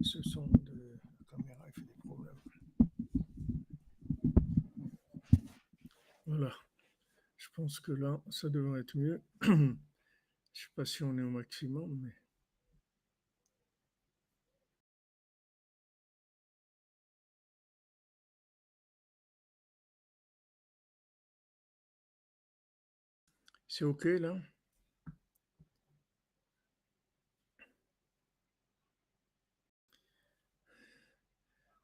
ce son de la caméra il fait des problèmes. Voilà. Je pense que là, ça devrait être mieux. Je ne sais pas si on est au maximum, mais. C'est OK là?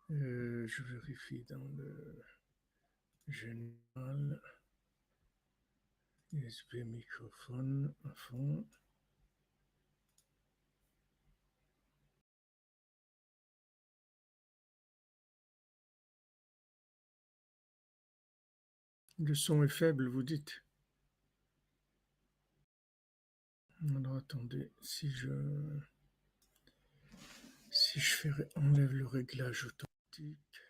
Je vérifie dans le général. USB microphone à fond. Le son est faible, vous dites? Alors attendez, si je enlève le réglage automatique,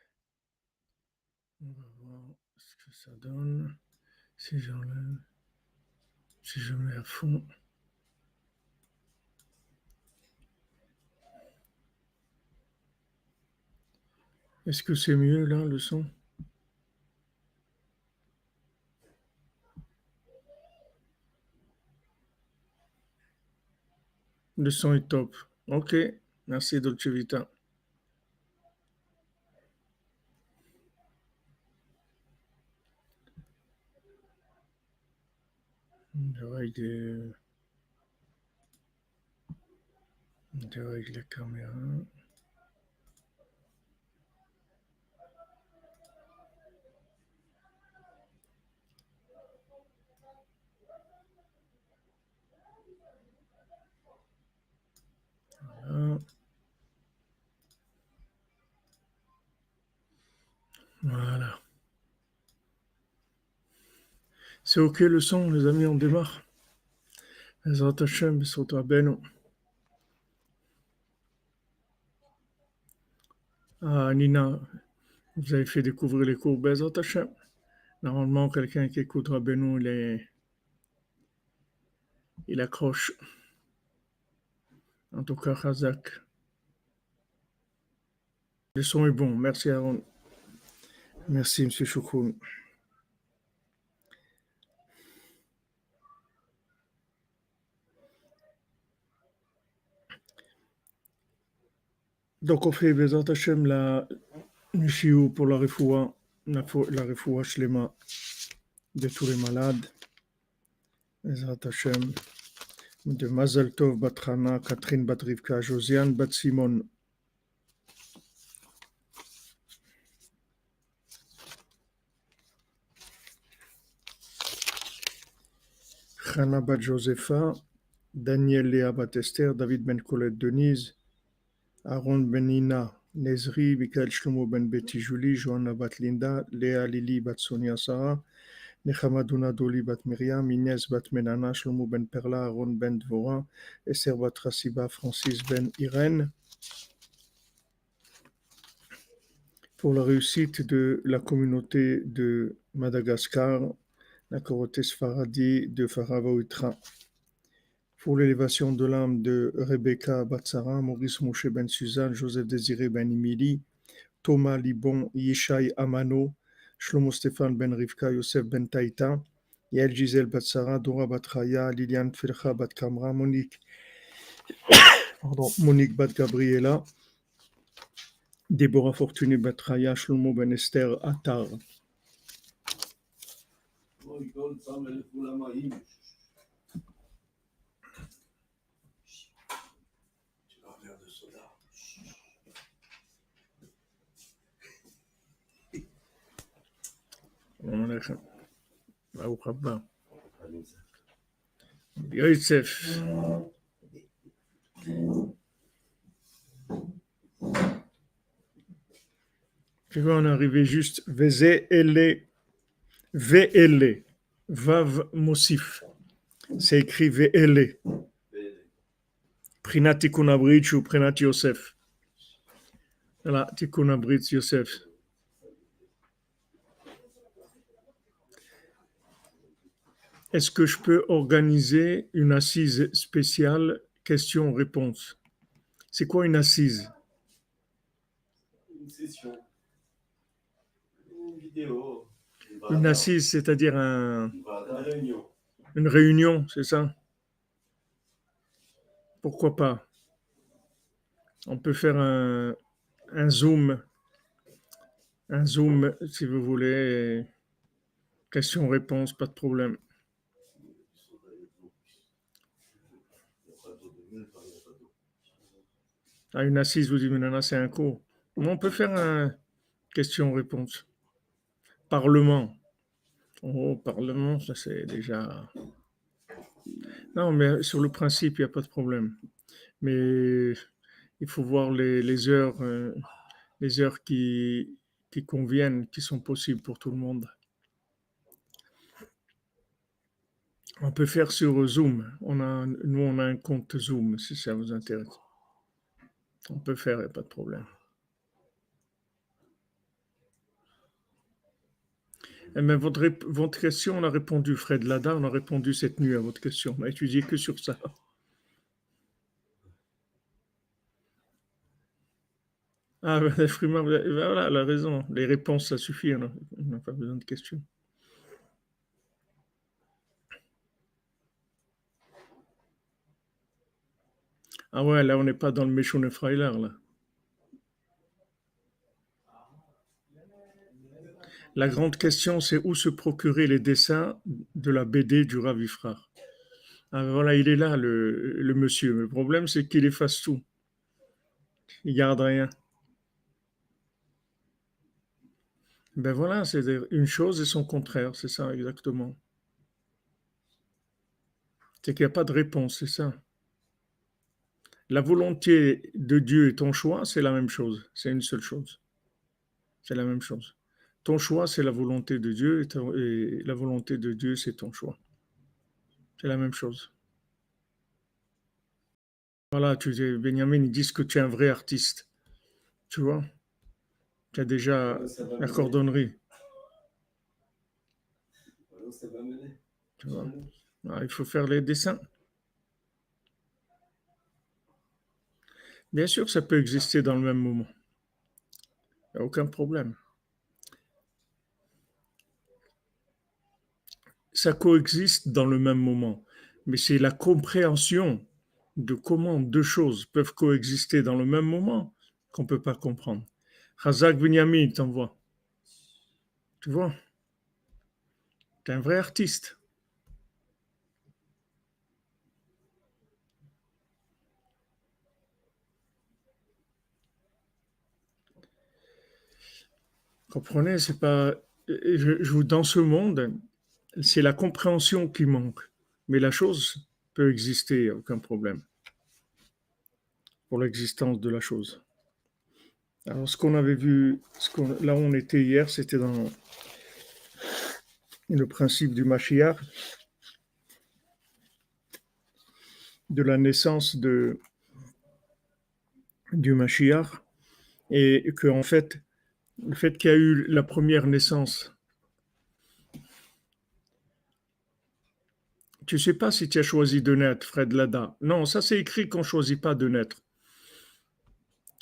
on va voir ce que ça donne. Si j'enlève, si je mets à fond. Est-ce que c'est mieux là, le son? Le son est top. Ok, merci Dolce Vita. Je règle la caméra. Voilà. Voilà. C'est ok le son, les amis, on démarre. Bezrat Hashem, Besot Rabbeinu. Ah, Nina, vous avez fait découvrir les cours Bezrat Hashem. Normalement, quelqu'un qui écoute Rabbeinu, il accroche. En tout cas, Chazak. Le son est bon. Merci, Aaron. Merci, M. Choukoun. Donc, on fait Bezrat Hashem la Nishiou pour la refoua Shlema de tous les malades. Bezrat Hashem. De Mazal Tov Batrana, Catherine Batrivka, Josiane Bat Simon. Chana Bat Josepha, Daniel Léa Bat Esther, David Ben Colette Denise, Aaron Ben Nina, Nezri, Michael Shlomo Ben Betty Julie, Johanna Bat Linda, Léa Lili Bat Sonia Sarah, Nechama Duna Doli Bat Myriam, Inès Bat Menana, Shlomo Ben Perla, Aaron Ben Dvora, Esther Bat Rassiba, Francis Ben Irène. Pour la réussite de la communauté de Madagascar, la communauté Sfaradi de Faravaouitra. Pour l'élévation de l'âme de Rebecca Batsara, Maurice Moshe Ben Suzanne, Joseph Désiré Ben Emily, Thomas Libon, Yishai Amano, Shlomo Stéphane Ben Rivka, Yosef Ben Taïta, Yael Gisèle Batsara, Dora Batraya, Liliane Tfelcha Bat Kamra, Monique Bat Gabriela, Déborah Fortuné Batraya, Shlomo Ben Esther Attar. ברוך הבא. יוסף. Tu vois, on est arrivé juste Ve'ele, Vav Mosif. C'est écrit Ve'ele. Prinat Tikkun Abrit ou Prinat Yosef. Voilà, Tikkun Abrit Yosef. Est-ce que je peux organiser une assise spéciale questions-réponses? C'est quoi une assise? session, une vidéo, Une assise, c'est-à-dire une réunion. une réunion, c'est ça? Pourquoi pas? On peut faire un si vous voulez, question-réponse, pas de problème. À une assise, vous dites, mais non, c'est un cours. Mais on peut faire un question-réponse. Parlement. Oh, Parlement, ça c'est déjà. Non, mais sur le principe, il n'y a pas de problème. Mais il faut voir les heures qui conviennent, qui sont possibles pour tout le monde. On peut faire sur Zoom. Nous, on a un compte Zoom, si ça vous intéresse. On peut faire, il n'y a pas de problème. Eh bien, votre question, on a répondu, Fred Lada, on a répondu cette nuit à votre question. On n'a étudié que sur ça. Ah, Frima, voilà, elle a raison. Les réponses, ça suffit. On n'a pas besoin de questions. Ah ouais, là, on n'est pas dans le Meshone Freiler, là. La grande question, c'est où se procurer les dessins de la BD du Rav Ifrar. Ah, voilà, il est là, le monsieur. Le problème, c'est qu'il efface tout. Il garde rien. Ben voilà, c'est une chose et son contraire, c'est ça exactement. C'est qu'il n'y a pas de réponse, c'est ça. La volonté de Dieu et ton choix, c'est la même chose. C'est une seule chose. C'est la même chose. Ton choix, c'est la volonté de Dieu et la volonté de Dieu, c'est ton choix. C'est la même chose. Voilà, Benjamin, ils disent que tu es un vrai artiste. Tu vois, tu as déjà la cordonnerie. Tu vois. Alors, il faut faire les dessins. Bien sûr, ça peut exister dans le même moment. Il n'y a aucun problème. Ça coexiste dans le même moment. Mais c'est la compréhension de comment deux choses peuvent coexister dans le même moment qu'on ne peut pas comprendre. Razak Benyamin t'envoie. Tu vois, tu es un vrai artiste. Comprenez, c'est pas. Dans ce monde, c'est la compréhension qui manque. Mais la chose peut exister, aucun problème, pour l'existence de la chose. Alors, ce qu'on avait vu, là où on était hier, c'était dans le principe du Mashiach, de la naissance du Mashiach, et que, en fait, le fait qu'il y a eu la première naissance, tu ne sais pas si tu as choisi de naître, Fred Lada. Non, ça c'est écrit qu'on ne choisit pas de naître.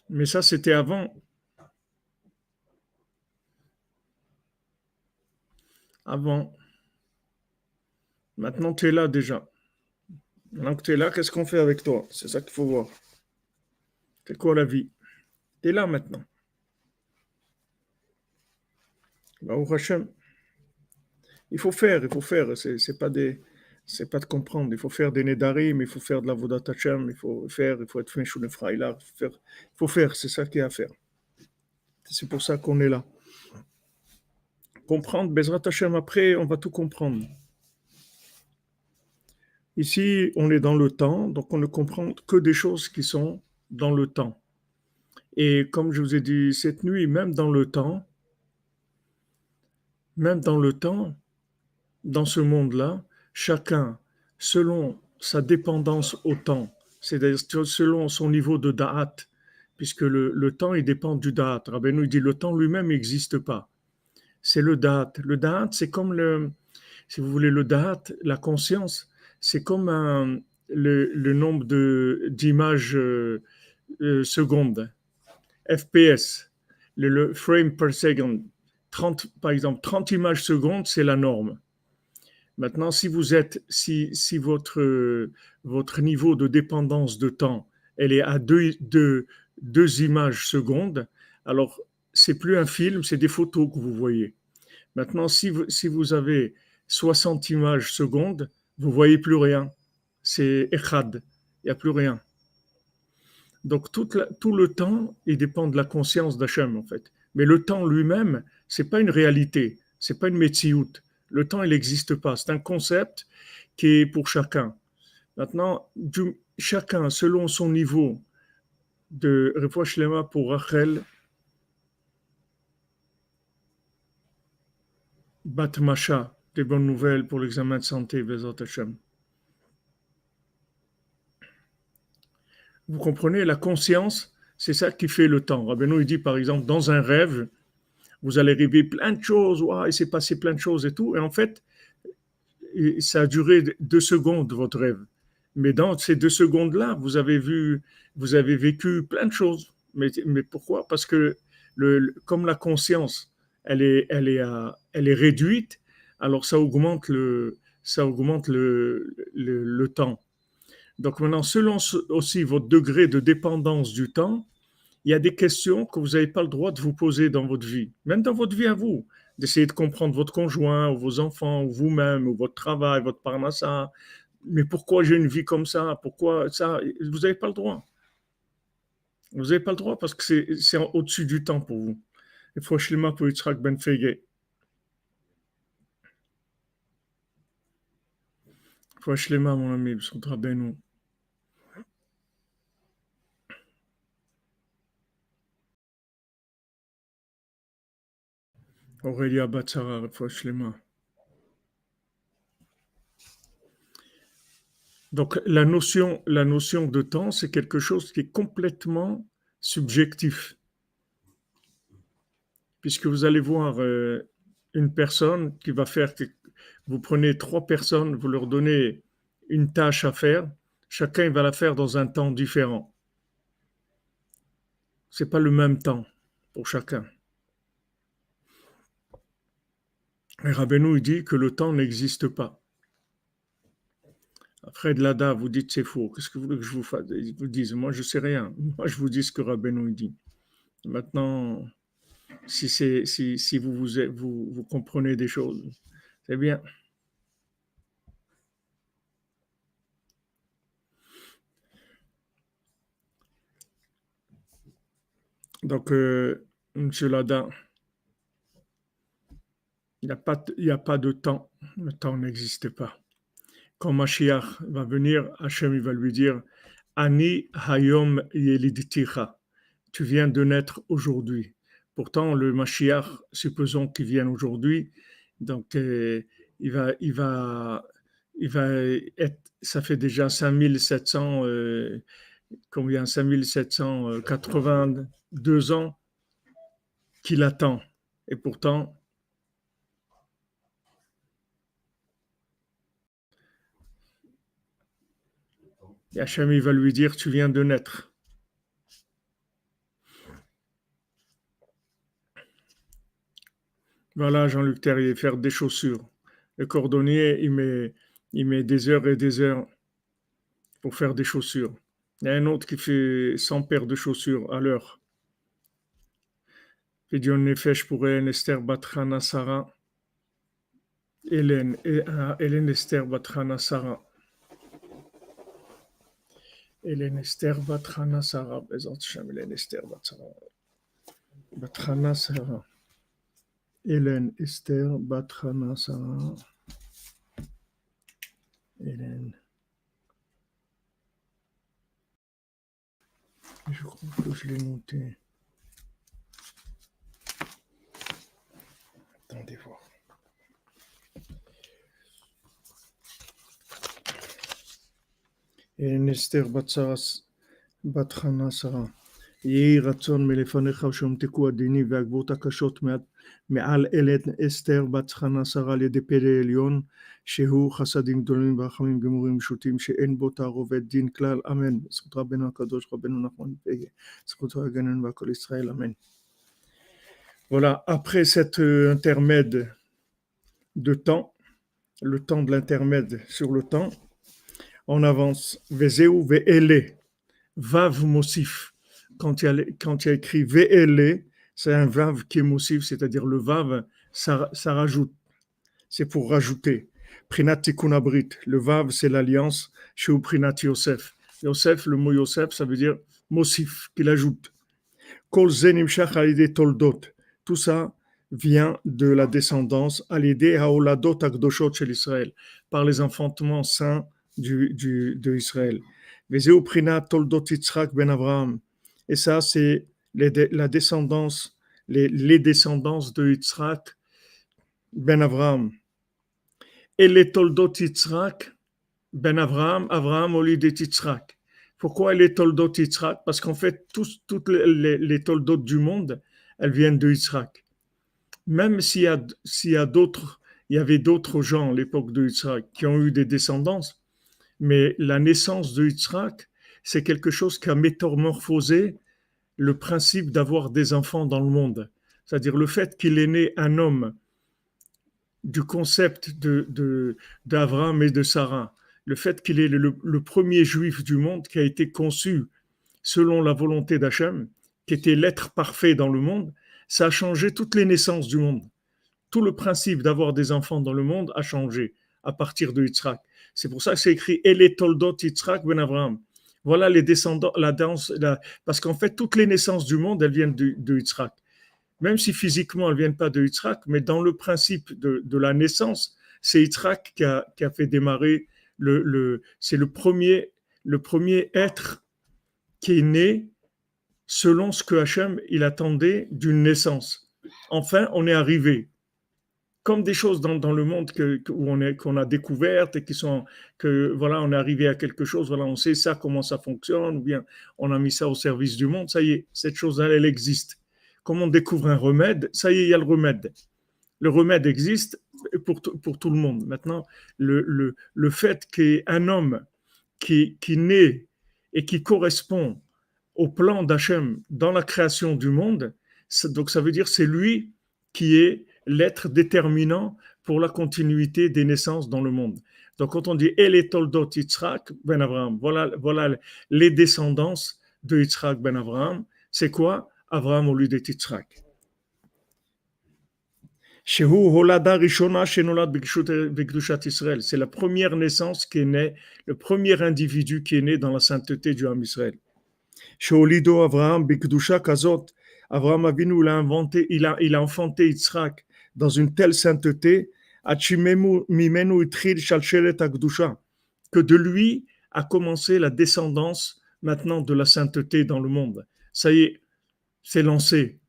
Mais ça, c'était avant. Avant. Maintenant, tu es là déjà. Maintenant que tu es là, qu'est-ce qu'on fait avec toi? C'est ça qu'il faut voir. C'est quoi la vie? Tu es là maintenant. Baruch Hashem. Il faut faire, il faut faire. C'est pas de comprendre. Il faut faire des nedarim, il faut faire de la vodat Hashem, il faut faire, il faut être fin shune fraïla, il faut faire, c'est ça qu'il y a à faire. C'est pour ça qu'on est là. Comprendre, Bezrat Hashem, après, on va tout comprendre. Ici, on est dans le temps, donc on ne comprend que des choses qui sont dans le temps. Et comme je vous ai dit cette nuit, même dans le temps, dans ce monde-là, chacun, selon sa dépendance au temps, c'est-à-dire selon son niveau de da'at, puisque le temps, il dépend du da'at. Rabbeinu dit le temps lui-même n'existe pas. C'est le da'at. Le da'at, c'est comme si vous voulez, le da'at, la conscience, c'est comme le nombre d'images secondes, FPS. le frame per second, 30, par exemple, 30 images secondes, c'est la norme. Maintenant, si votre niveau de dépendance de temps, elle est à deux images secondes, alors c'est plus un film, c'est des photos que vous voyez. Maintenant, si vous avez 60 images secondes, vous voyez plus rien. C'est echad, il n'y a plus rien. Donc tout le temps, il dépend de la conscience d'Hachem en fait. Mais le temps lui-même, c'est pas une réalité, c'est pas une metsiout. Le temps, il n'existe pas. C'est un concept qui est pour chacun. Maintenant, chacun, selon son niveau de Refoua Shlema pour Rachel Bat Masha, des bonnes nouvelles pour l'examen de santé, Bezat Hashem. Vous comprenez, la conscience, c'est ça qui fait le temps. Rabbeinu, il dit par exemple, dans un rêve, vous allez rêver plein de choses, wow, il s'est passé plein de choses et tout, et en fait, ça a duré 2 secondes, votre rêve. Mais dans ces 2 secondes-là, vous avez vécu plein de choses. Mais pourquoi? Parce que comme la conscience, elle est réduite, alors ça augmente le temps. Donc maintenant, selon aussi votre degré de dépendance du temps, il y a des questions que vous n'avez pas le droit de vous poser dans votre vie, même dans votre vie à vous, d'essayer de comprendre votre conjoint ou vos enfants ou vous-même ou votre travail, votre parnassa. Mais pourquoi j'ai une vie comme ça? Pourquoi ça? Vous n'avez pas le droit. Vous n'avez pas le droit parce que c'est au-dessus du temps pour vous. Il faut Shlema pour Yitzhak Ben Fege. Il faut Shlema, mon ami, B'sodra Benu. Aurélia Batsara, il faut Shlema. Donc la notion de temps, c'est quelque chose qui est complètement subjectif. Puisque vous allez voir une personne qui va faire, vous prenez 3 personnes, vous leur donnez une tâche à faire, chacun va la faire dans un temps différent. C'est pas le même temps pour chacun. Et Rabbeinu, il dit que le temps n'existe pas. Après de Lada, vous dites c'est faux. Qu'est-ce que vous voulez que je vous fasse? Ils vous disent, moi je sais rien. Moi je vous dis ce que Rabbeinu il dit. Maintenant, si vous comprenez des choses, c'est bien. Donc, M. Lada, il n'y a pas de temps. Le temps n'existe pas. Quand Mashiach va venir, Hachem il va lui dire Ani Hayom Yelidticha. Tu viens de naître aujourd'hui. Pourtant, le Mashiach, supposons qu'il vienne aujourd'hui, donc il va être, ça fait déjà 5700, combien, 5782 ans qu'il attend. Et pourtant, Hachem il va lui dire tu viens de naître. Voilà, Jean-Luc Terrier, faire des chaussures. Le cordonnier, il met des heures et des heures pour faire des chaussures. Il y a un autre qui fait 100 paires de chaussures à l'heure. Pedion Nefesh pour Hélène Esther Batrana Sarah. Hélène Esther Batrana Sarah. Hélène Esther Batrana Sarah. Hélène Esther Batrana Sarah. Hélène Esther Batrana Sarah. Hélène. Je crois que je l'ai noté. Attendez voir. Hélène Esther Batrana Sarah. יהי רצון מלפניך שהומתקו הדינים והגבורות הקשות מעל אלן אסתר בת חנה שרה על ידי פלא עליון, שהוא חסדים גדולים ורחמים גמורים פשוטים, שאין בו תערובת דין כלל, אמן. זכות רבנו הקדוש, רבנו נחמן פגה, זכותו יגננו והכל ישראל, אמן. Voilà, après cet intermède de temps, le temps de l'intermède sur le temps, on avance. Vezeu ve'ele, vav mosif. Quand il y a écrit ve'ele, c'est un vav qui est mosif, c'est-à-dire le vav, ça rajoute. C'est pour rajouter. Prinat tikkun abrit, le vav, c'est l'alliance. Chez Prinat Yosef. Yosef, le mot Yosef, ça veut dire mosif, qu'il ajoute. Kol zenim shach alidé toldot. Tout ça vient de la descendance alidé haoladot akdoshot chez l'Israël, par les enfantements saints de Israël. Vezeu prinat toldot Yitzhak ben Avraham. Et ça, c'est la descendance, les descendances de Yitzhak ben Avraham. Et les toldot Yitzhak ben Avraham, Avraham au lieu de Yitzhak. Pourquoi les toldot Yitzhak? Parce qu'en fait, toutes les toldot du monde, elles viennent de Yitzhak. Même s'il y a d'autres, il y avait d'autres gens à l'époque de Yitzhak qui ont eu des descendances, mais la naissance de Yitzhak, c'est quelque chose qui a métamorphosé le principe d'avoir des enfants dans le monde. C'est-à-dire le fait qu'il est né un homme du concept d'Abraham et de Sarah, le fait qu'il est le premier juif du monde qui a été conçu selon la volonté d'Hachem, qui était l'être parfait dans le monde, ça a changé toutes les naissances du monde. Tout le principe d'avoir des enfants dans le monde a changé à partir de Yitzhak. C'est pour ça que c'est écrit Ele Toldot Yitzhak ben Abraham. Voilà les descendants, parce qu'en fait, toutes les naissances du monde, elles viennent de Yitzhak. Même si physiquement elles ne viennent pas de Yitzhak, mais dans le principe de la naissance, c'est Yitzhak qui a fait démarrer c'est le premier être qui est né selon ce que Hachem il attendait d'une naissance. Enfin, on est arrivé. Comme des choses dans le monde qu'on a découvertes et que voilà, on est arrivé à quelque chose, voilà, on sait ça, comment ça fonctionne, ou bien on a mis ça au service du monde, ça y est, cette chose-là, elle existe. Comme on découvre un remède, ça y est, il y a le remède. Le remède existe pour tout le monde. Maintenant, le fait qu'un homme qui naît et qui correspond au plan d'Hachem dans la création du monde, donc ça veut dire c'est lui qui est l'être déterminant pour la continuité des naissances dans le monde. Donc quand on dit El Toldot Yitzhak ben Avraham, voilà les descendances de Yitzhak ben Avraham, c'est quoi Avraham au lieu de Yitzhak? C'est la première naissance qui est née, le premier individu qui est né dans la sainteté du Ham Israël. Sheolido Avraham Bikdusha Kazot, Avraham Avinu il a enfanté Yitzhak dans une telle sainteté, que de lui a commencé la descendance maintenant de la sainteté dans le monde. Ça y est, c'est lancé.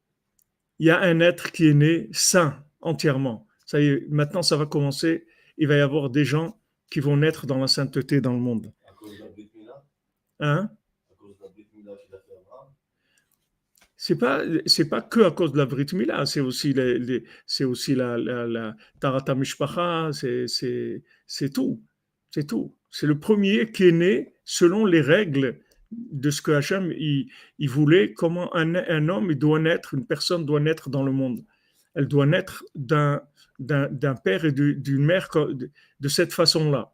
Il y a un être qui est né saint entièrement. Ça y est, maintenant ça va commencer. Il va y avoir des gens qui vont naître dans la sainteté dans le monde. À cause de la Brit Mila. Hein? À cause de la Brit Mila qu'il a fait Abraham. C'est pas que à cause de la Brit Mila, c'est aussi c'est aussi la Tarata Mishpacha, c'est tout. C'est tout. C'est le premier qui est né selon les règles de ce que Hachem il voulait, comment un homme il doit naître, une personne doit naître dans le monde. Elle doit naître d'un père et d'une mère de cette façon-là.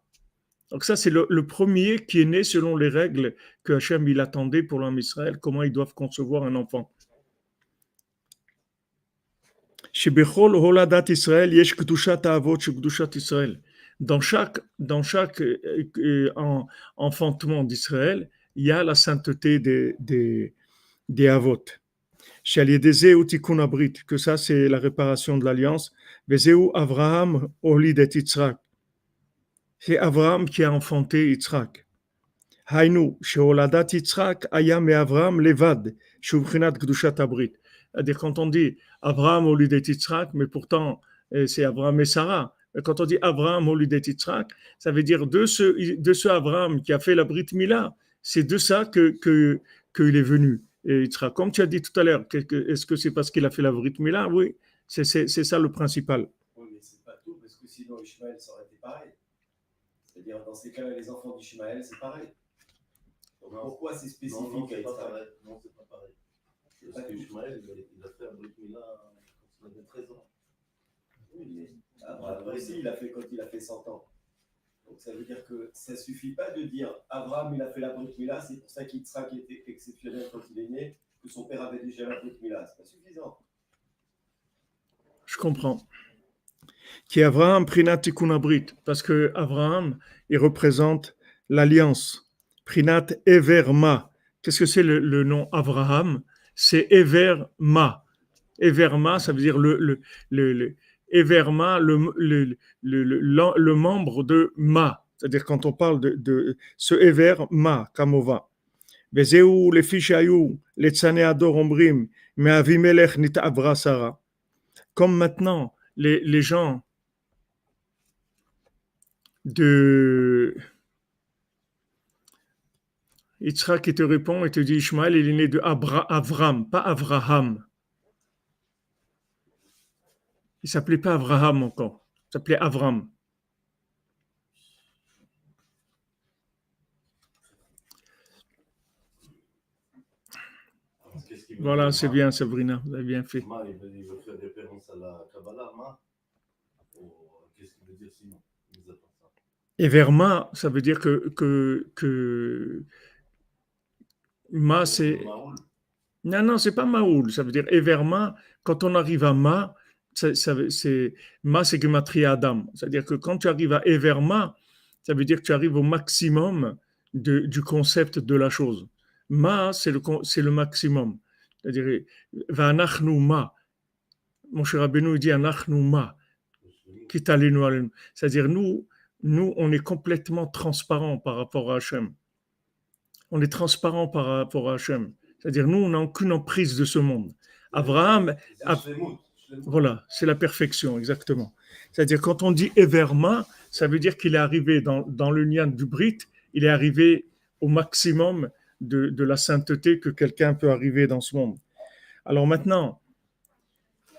Donc ça, c'est le premier qui est né selon les règles que Hachem il attendait pour l'homme Israël, comment ils doivent concevoir un enfant. Shebechol holadat Israël yesh kedushat avot kedushat Israël. Dans chaque enfantement d'Israël, il y a la sainteté des avot. Shaliedeze ou tikkun abrit, que ça c'est la réparation de l'alliance. Vezeu Avraham olidet Yitzhak. C'est Avraham qui a enfanté Yitzhak. Hainu, Sheoladat Yitzhak aya me Avraham levad, shubchinat kedushat abrit. C'est-à-dire quand on dit Abraham au lieu de Yitzhak, mais pourtant c'est Abraham et Sarah. Quand on dit Abraham au lieu de Yitzhak, ça veut dire de ce Abraham qui a fait la Brit Mila, c'est de ça qu'il est venu. Et Yitzhak, comme tu as dit tout à l'heure, est-ce que c'est parce qu'il a fait la Brit Mila? Oui, c'est ça le principal. Oui, mais c'est pas tout, parce que sinon Ishmaël, ça aurait été pareil. C'est-à-dire, dans ces cas-là, les enfants d'Ishmaël, c'est pareil. Donc pourquoi c'est spécifique à Yitzhak? Non, c'est pas pareil. Parce que Ishmaël, il a fait un Brit Mila On avait 13 ans. Oui, Abraham aussi, il a fait quand il a fait 100 ans. Donc ça veut dire que ça ne suffit pas de dire Abraham, il a fait la Brit Mila, c'est pour ça qu'Yitzhak était exceptionnel quand il est né, que son père avait déjà la Brit Mila. C'est pas suffisant. Je comprends. Qui est Abraham Prinat Tikkun Abrit, parce que Abraham, il représente l'alliance. Prinat Everma. Qu'est-ce que c'est le nom Abraham? C'est Everma. Everma, ça veut dire le Everma, le membre de Ma. C'est-à-dire quand on parle de ce Everma, Kamova. וזהו לפי שהיו ליצני הדור אומרים, מאבימלך נתעברה שרה. Comme maintenant, les gens de Yitzhak qui te répond et te dit Ishmaël, il est né de Avram, pas Avraham. Il ne s'appelait pas Avraham encore, il s'appelait Avram. Voilà, c'est bien Sabrina, vous avez bien fait. Ma, il veut faire référence à la Kabbalah, Ma. Qu'est-ce qu'il veut dire sinon? Et Verma, ça veut dire que Ma, c'est. Non, c'est pas Maoul, ça veut dire Everma. Quand on arrive à Ma, c'est Ma, c'est Gematria Adam. C'est-à-dire que quand tu arrives à Everma, ça veut dire que tu arrives au maximum du concept de la chose. Ma, c'est le maximum. C'est-à-dire, Va'anachnu Ma. Mon cher Rabbeinu dit Anachnu Ma. Kitalenu alenu. C'est-à-dire, nous, on est complètement transparent par rapport à Hachem. On est transparent par rapport à Hachem. C'est-à-dire, nous, on n'a aucune emprise de ce monde. Abraham, voilà, c'est la perfection, exactement. C'est-à-dire, quand on dit Everma, ça veut dire qu'il est arrivé dans le lien du Brit, il est arrivé au maximum de la sainteté que quelqu'un peut arriver dans ce monde. Alors maintenant,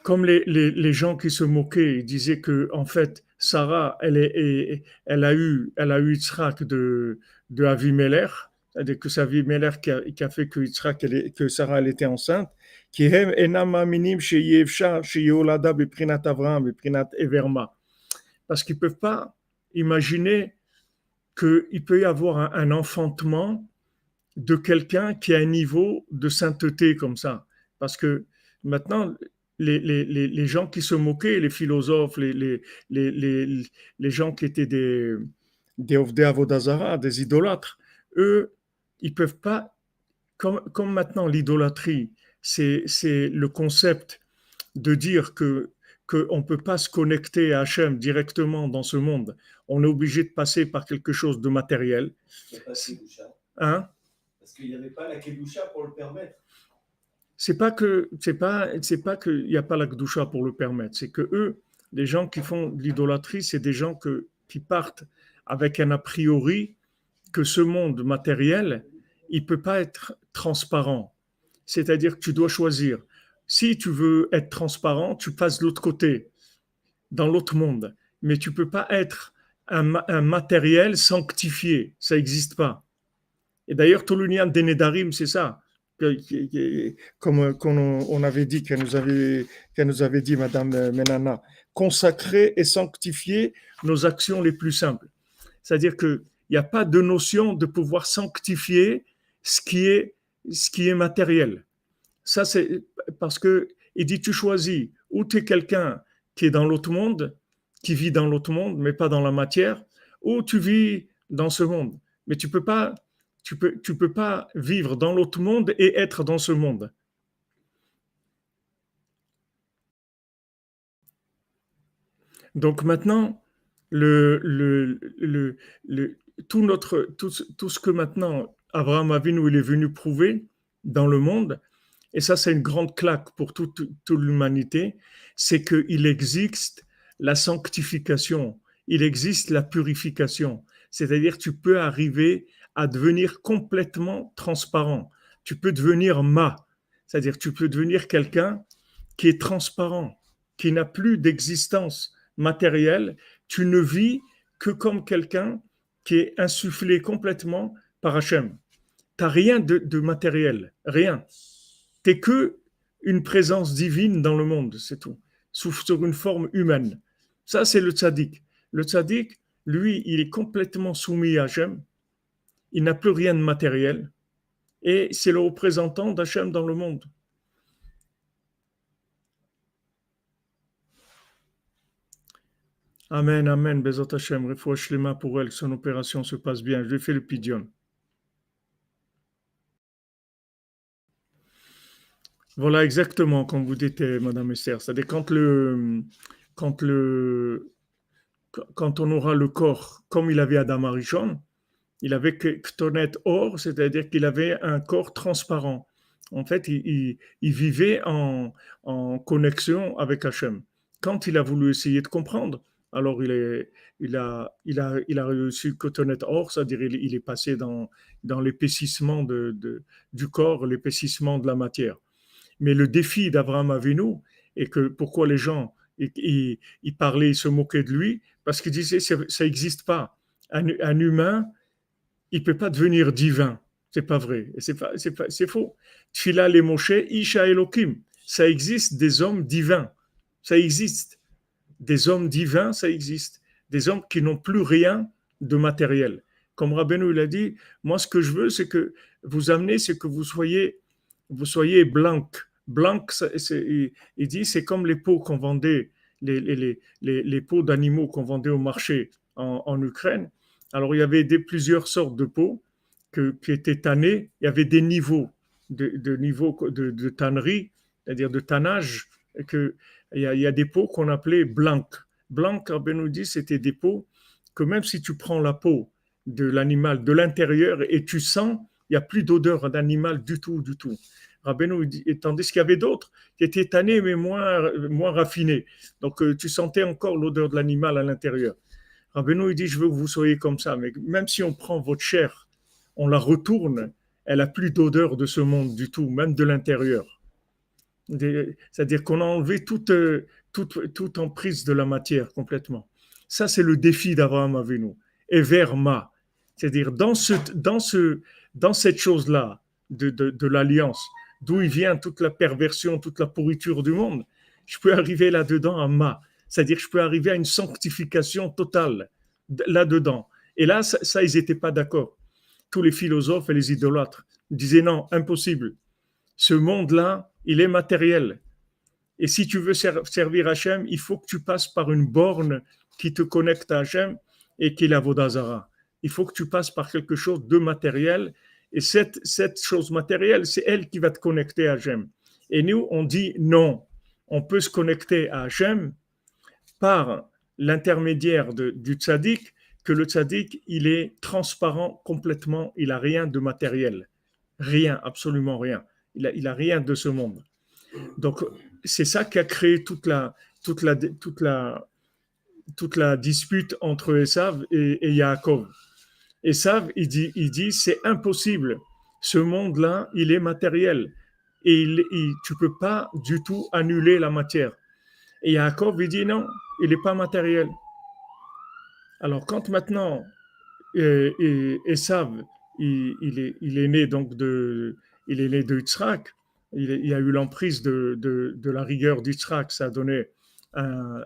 comme les gens qui se moquaient, ils disaient que en fait, Sarah, elle a eu Yitzhak de Avimelech, c'est-à-dire que c'est Avimelech qui a fait que que Sarah elle était enceinte, qui hem enam ma'aminim sheyeh efshar sheyeh holada beprinat Avraham beprinat Everma, parce qu'ils peuvent pas imaginer qu'il peut y avoir un enfantement de quelqu'un qui a un niveau de sainteté comme ça, parce que maintenant les gens qui se moquaient, les philosophes, les gens qui étaient des Ovdei Avodazara, des idolâtres, eux, ils peuvent pas, comme maintenant l'idolâtrie, c'est le concept de dire qu'on ne peut pas se connecter à Hachem directement dans ce monde. On est obligé de passer par quelque chose de matériel. Hein? Parce qu'il n'y avait pas la Kedusha pour le permettre. C'est pas qu'il n'y a pas la Kedusha pour le permettre, c'est que eux, les gens qui font de l'idolâtrie, c'est des gens qui partent avec un a priori que ce monde matériel, il peut pas être transparent. C'est-à-dire que tu dois choisir. Si tu veux être transparent, tu passes de l'autre côté, dans l'autre monde. Mais tu peux pas être un matériel sanctifié. Ça n'existe pas. Et d'ailleurs, tout le lien des Nédarim, c'est ça. Comme on avait dit, qu'elle nous avait dit, Madame Menana, consacrer et sanctifier nos actions les plus simples. C'est-à-dire qu'il n'y a pas de notion de pouvoir sanctifier ce qui est matériel. Ça, c'est parce que il dit, tu choisis, ou tu es quelqu'un qui est dans l'autre monde, qui vit dans l'autre monde, mais pas dans la matière, ou tu vis dans ce monde. Mais tu peux pas vivre dans l'autre monde et être dans ce monde. Donc maintenant, tout ce que maintenant Abraham Avinu il est venu prouver dans le monde, et ça c'est une grande claque pour toute l'humanité, c'est qu'il existe la sanctification, il existe la purification. C'est-à-dire tu peux arriver à devenir complètement transparent. Tu peux devenir c'est-à-dire tu peux devenir quelqu'un qui est transparent, qui n'a plus d'existence matérielle. Tu ne vis que comme quelqu'un qui est insufflé complètement par Hachem. Tu n'as rien de matériel, rien. Tu n'es que une présence divine dans le monde, c'est tout. sur une forme humaine. Ça, c'est le tzaddik. Le tzaddik, lui, il est complètement soumis à Hachem. Il n'a plus rien de matériel. Et c'est le représentant d'Hachem dans le monde. Amen, amen, Bezat Hachem, Refoua Shlema pour elle, que son opération se passe bien. Je lui fais le pidion. Voilà exactement comme vous dites, Madame Esther. C'est-à-dire quand quand on aura le corps comme il avait Adam Arishon, il avait Ktonet Or, c'est-à-dire qu'il avait un corps transparent. En fait, il vivait en connexion avec Hachem. Quand il a voulu essayer de comprendre, alors il a réussi Ktonet Or, c'est-à-dire il est passé dans l'épaississement du corps, l'épaississement de la matière. Mais le défi d'Abraham Avinu, et que pourquoi les gens ils parlaient, ils se moquaient de lui, parce qu'ils disaient ça n'existe pas. Un humain, il peut pas devenir divin. C'est pas vrai. C'est faux. Tfila les Moshe, Isha Elohim. Ça existe des hommes divins. Ça existe. Des hommes divins, ça existe. Des hommes qui n'ont plus rien de matériel. Comme Rabbeinu l'a dit, moi ce que je veux, c'est que vous amenez, c'est que vous soyez blanc. Blanc, il dit, c'est comme les peaux qu'on vendait, les peaux d'animaux qu'on vendait au marché en Ukraine. Alors, il y avait plusieurs sortes de peaux qui étaient tannées. Il y avait des niveaux de tannerie, c'est-à-dire de tannage. Il y a des peaux qu'on appelait blancs. Blanc, Rabbi nous dit, c'était des peaux que même si tu prends la peau de l'animal de l'intérieur et tu sens, il n'y a plus d'odeur d'animal du tout, du tout. Rabbeinu dit, tandis qu'il y avait d'autres qui étaient tannés mais moins raffinés. Donc tu sentais encore l'odeur de l'animal à l'intérieur. Rabbeinu dit, je veux que vous soyez comme ça, mais même si on prend votre chair, on la retourne, elle n'a plus d'odeur de ce monde du tout, même de l'intérieur. C'est-à-dire qu'on a enlevé toute emprise de la matière complètement. Ça, c'est le défi d'Abraham Avinu. Et verma, c'est-à-dire dans cette chose-là de l'alliance, d'où il vient toute la perversion, toute la pourriture du monde, je peux arriver là-dedans à ma. C'est-à-dire que je peux arriver à une sanctification totale là-dedans. Et là, ça ils n'étaient pas d'accord. Tous les philosophes et les idolâtres disaient non, impossible. Ce monde-là, il est matériel. Et si tu veux servir Hachem, il faut que tu passes par une borne qui te connecte à Hachem et qui est la Vodazara. Il faut que tu passes par quelque chose de matériel. Et cette chose matérielle, c'est elle qui va te connecter à Hachem. Et nous, on dit non. On peut se connecter à Hachem par l'intermédiaire du tzaddik, que le tzaddik, il est transparent complètement, il n'a rien de matériel. Rien, absolument rien. Il a rien de ce monde. Donc, c'est ça qui a créé toute la dispute entre Esav et Yaakov. Esav, il dit, c'est impossible. Ce monde-là, il est matériel. Et tu ne peux pas du tout annuler la matière. Et Yaakov, il dit non, il n'est pas matériel. Alors, quand maintenant, Esav, il est né donc il est né de Yitzhak, il a eu l'emprise de la rigueur d'Yitzhak, ça a donné un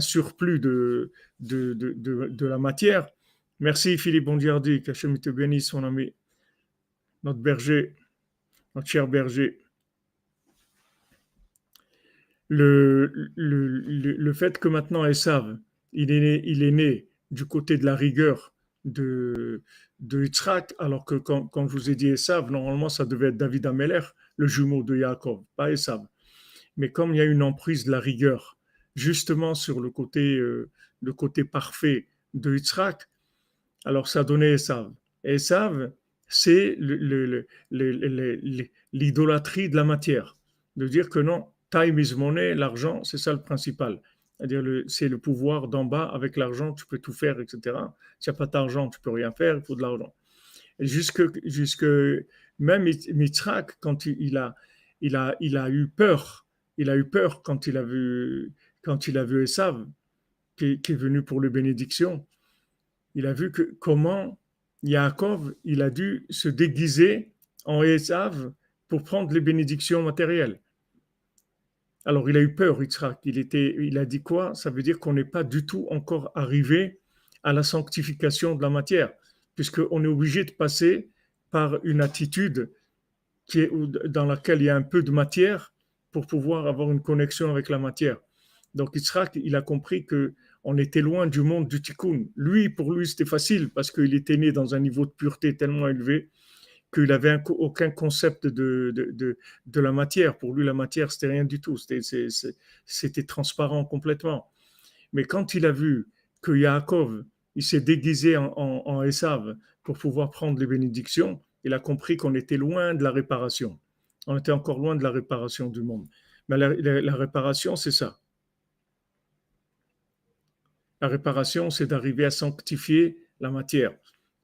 surplus de la matière. Merci Philippe Bondiardi, qu'Hachem te bénisse, mon ami, notre berger, notre cher berger. Le fait que maintenant Esav, il est né du côté de la rigueur de Yitzhak, alors que quand je vous ai dit Esav, normalement ça devait être David Ameler, le jumeau de Yaakov, pas Esav. Mais comme il y a une emprise de la rigueur, justement sur le côté parfait de Yitzhak, alors ça donnait Esav. Esav, c'est l'idolâtrie de la matière, de dire que non, time is money, l'argent, c'est ça le principal. C'est-à-dire c'est le pouvoir d'en bas, avec l'argent, tu peux tout faire, etc. Si tu n'as pas d'argent, tu ne peux rien faire, il faut de l'argent. Et jusque même Yitzhak, quand il a eu peur quand il a vu Esav, qui est venu pour les bénédictions. Il a vu comment Yaakov, il a dû se déguiser en Esav pour prendre les bénédictions matérielles. Alors il a eu peur, Yitzhak. Il a dit quoi? Ça veut dire qu'on n'est pas du tout encore arrivé à la sanctification de la matière, puisqu'on est obligé de passer par une attitude dans laquelle il y a un peu de matière pour pouvoir avoir une connexion avec la matière. Donc Yitzhak, il a compris que on était loin du monde du tikkun. Pour lui, c'était facile parce qu'il était né dans un niveau de pureté tellement élevé qu'il n'avait aucun concept de la matière. Pour lui, la matière, c'était rien du tout. C'était transparent complètement. Mais quand il a vu que Yaakov, il s'est déguisé en Esav pour pouvoir prendre les bénédictions, il a compris qu'on était loin de la réparation. On était encore loin de la réparation du monde. Mais la réparation, c'est ça. La réparation, c'est d'arriver à sanctifier la matière.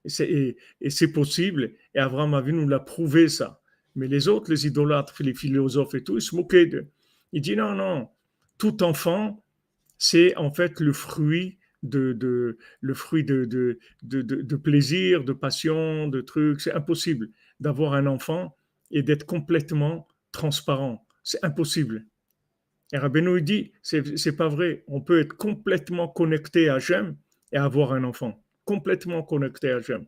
Et c'est possible. Et Abraham Avinu nous l'a prouvé ça. Mais les autres, les idolâtres, les philosophes et tout, ils se moquaient d'eux. Il dit non, non. Tout enfant, c'est en fait le fruit de plaisir, de passion, de trucs. C'est impossible d'avoir un enfant et d'être complètement transparent. C'est impossible. Et Rabbeinu dit, c'est pas vrai. On peut être complètement connecté à Hachem et avoir un enfant. Complètement connecté à Hachem.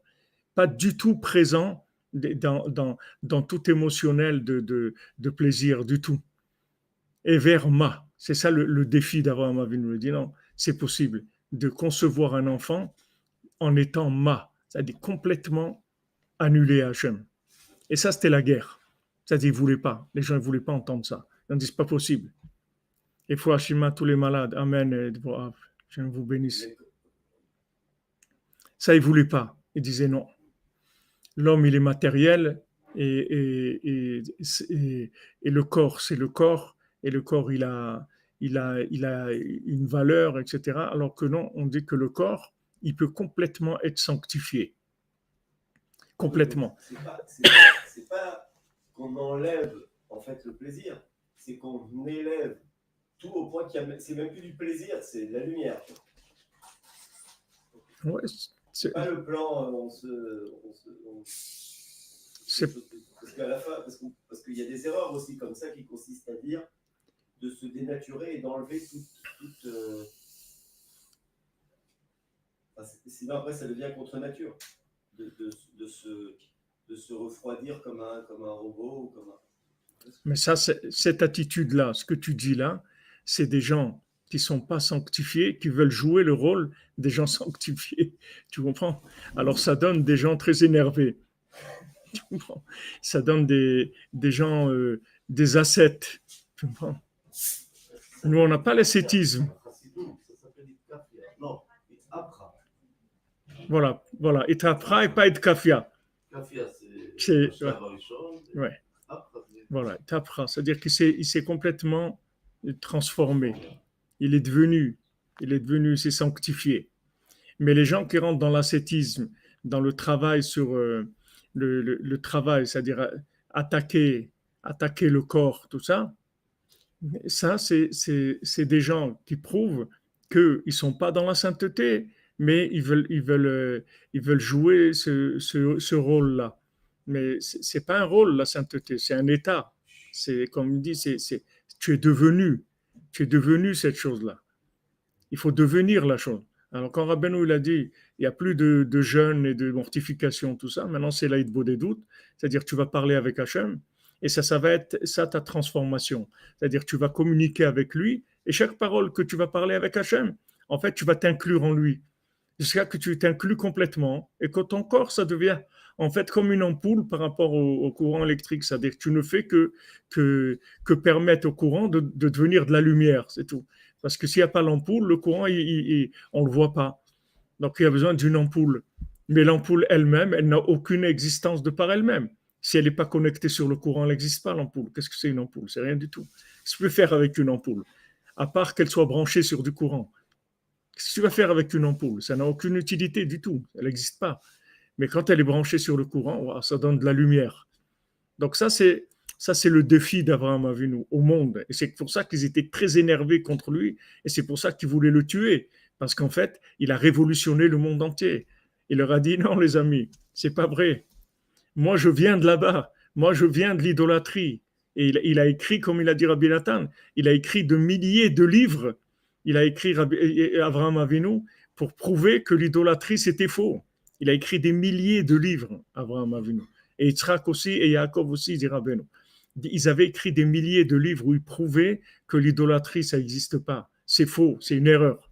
Pas du tout présent dans tout émotionnel de plaisir, du tout. Et vers ma. C'est ça le défi d'Abraham Avinu. Il dit non, c'est possible de concevoir un enfant en étant ma. C'est-à-dire complètement annulé à Hachem. Et ça, c'était la guerre. C'est-à-dire, ils ne voulaient pas. Les gens ne voulaient pas entendre ça. Ils ont dit, c'est pas possible. Il faut Hashima tous les malades. Amen. Je vous bénisse. Ça, ils ne voulaient pas. Ils disaient non. L'homme, il est matériel et le corps, c'est le corps. Et le corps, il a une valeur, etc. Alors que non, on dit que le corps, il peut complètement être sanctifié. Complètement. C'est pas qu'on enlève en fait le plaisir, c'est qu'on élève tout au point c'est même plus du plaisir, c'est de la lumière. Ouais, c'est pas le plan, parce qu'à la fin, parce qu'il y a des erreurs aussi comme ça qui consistent à dire de se dénaturer et d'enlever toute sinon après ça devient contre nature de se refroidir comme un robot ou comme un... Mais ça, cette attitude-là, ce que tu dis là, c'est des gens qui ne sont pas sanctifiés, qui veulent jouer le rôle des gens sanctifiés. Tu comprends? Alors ça donne des gens très énervés. Tu comprends? Ça donne des gens, des ascètes. Tu comprends? Nous, on n'a pas l'ascétisme. Voilà. Itapra et pas Itkafia. C'est ouais. Voilà, Itapra, c'est-à-dire qu'il s'est complètement transformé. Il est devenu, s'est sanctifié. Mais les gens qui rentrent dans l'ascétisme, dans le travail sur le travail, c'est-à-dire attaquer le corps, tout ça, c'est des gens qui prouvent qu'ils ne sont pas dans la sainteté, mais ils veulent jouer ce rôle-là. Mais ce n'est pas un rôle, la sainteté, c'est un état. C'est comme il dit, tu es devenu cette chose-là. Il faut devenir la chose. Alors quand Rabbeinu il a dit, il n'y a plus de jeûne et de mortification, tout ça, maintenant c'est l'aïd des doutes, c'est-à-dire tu vas parler avec Hachem, et ça va être ça ta transformation. C'est-à-dire tu vas communiquer avec lui, et chaque parole que tu vas parler avec Hachem, en fait tu vas t'inclure en lui, jusqu'à que tu t'inclus complètement, et que ton corps ça devient en fait comme une ampoule par rapport au courant électrique, c'est-à-dire que tu ne fais que permettre au courant de devenir de la lumière, c'est tout. Parce que s'il n'y a pas l'ampoule, le courant, on ne le voit pas. Donc, il y a besoin d'une ampoule. Mais l'ampoule elle-même, elle n'a aucune existence de par elle-même. Si elle n'est pas connectée sur le courant, elle n'existe pas, l'ampoule. Qu'est-ce que c'est une ampoule? C'est rien du tout. Qu'est-ce que tu peux faire avec une ampoule? À part qu'elle soit branchée sur du courant. Qu'est-ce que tu vas faire avec une ampoule? Ça n'a aucune utilité du tout. Elle n'existe pas. Mais quand elle est branchée sur le courant, ça donne de la lumière. Donc ça, c'est le défi d'Abraham Avinu au monde. Et c'est pour ça qu'ils étaient très énervés contre lui. Et c'est pour ça qu'ils voulaient le tuer. Parce qu'en fait, il a révolutionné le monde entier. Il leur a dit, non les amis, c'est pas vrai. Moi, je viens de là-bas. Moi, je viens de l'idolâtrie. Et il a écrit, comme il a dit Rabbi Nathan, il a écrit de milliers de livres. Il a écrit Avraham Avinu pour prouver que l'idolâtrie c'était faux. Il a écrit des milliers de livres, Avraham Avinu. Et Yitzhak aussi, et Yaakov aussi, dit Rabbeinu. Ils avaient écrit des milliers de livres où ils prouvaient que l'idolâtrie, ça n'existe pas. C'est faux, c'est une erreur.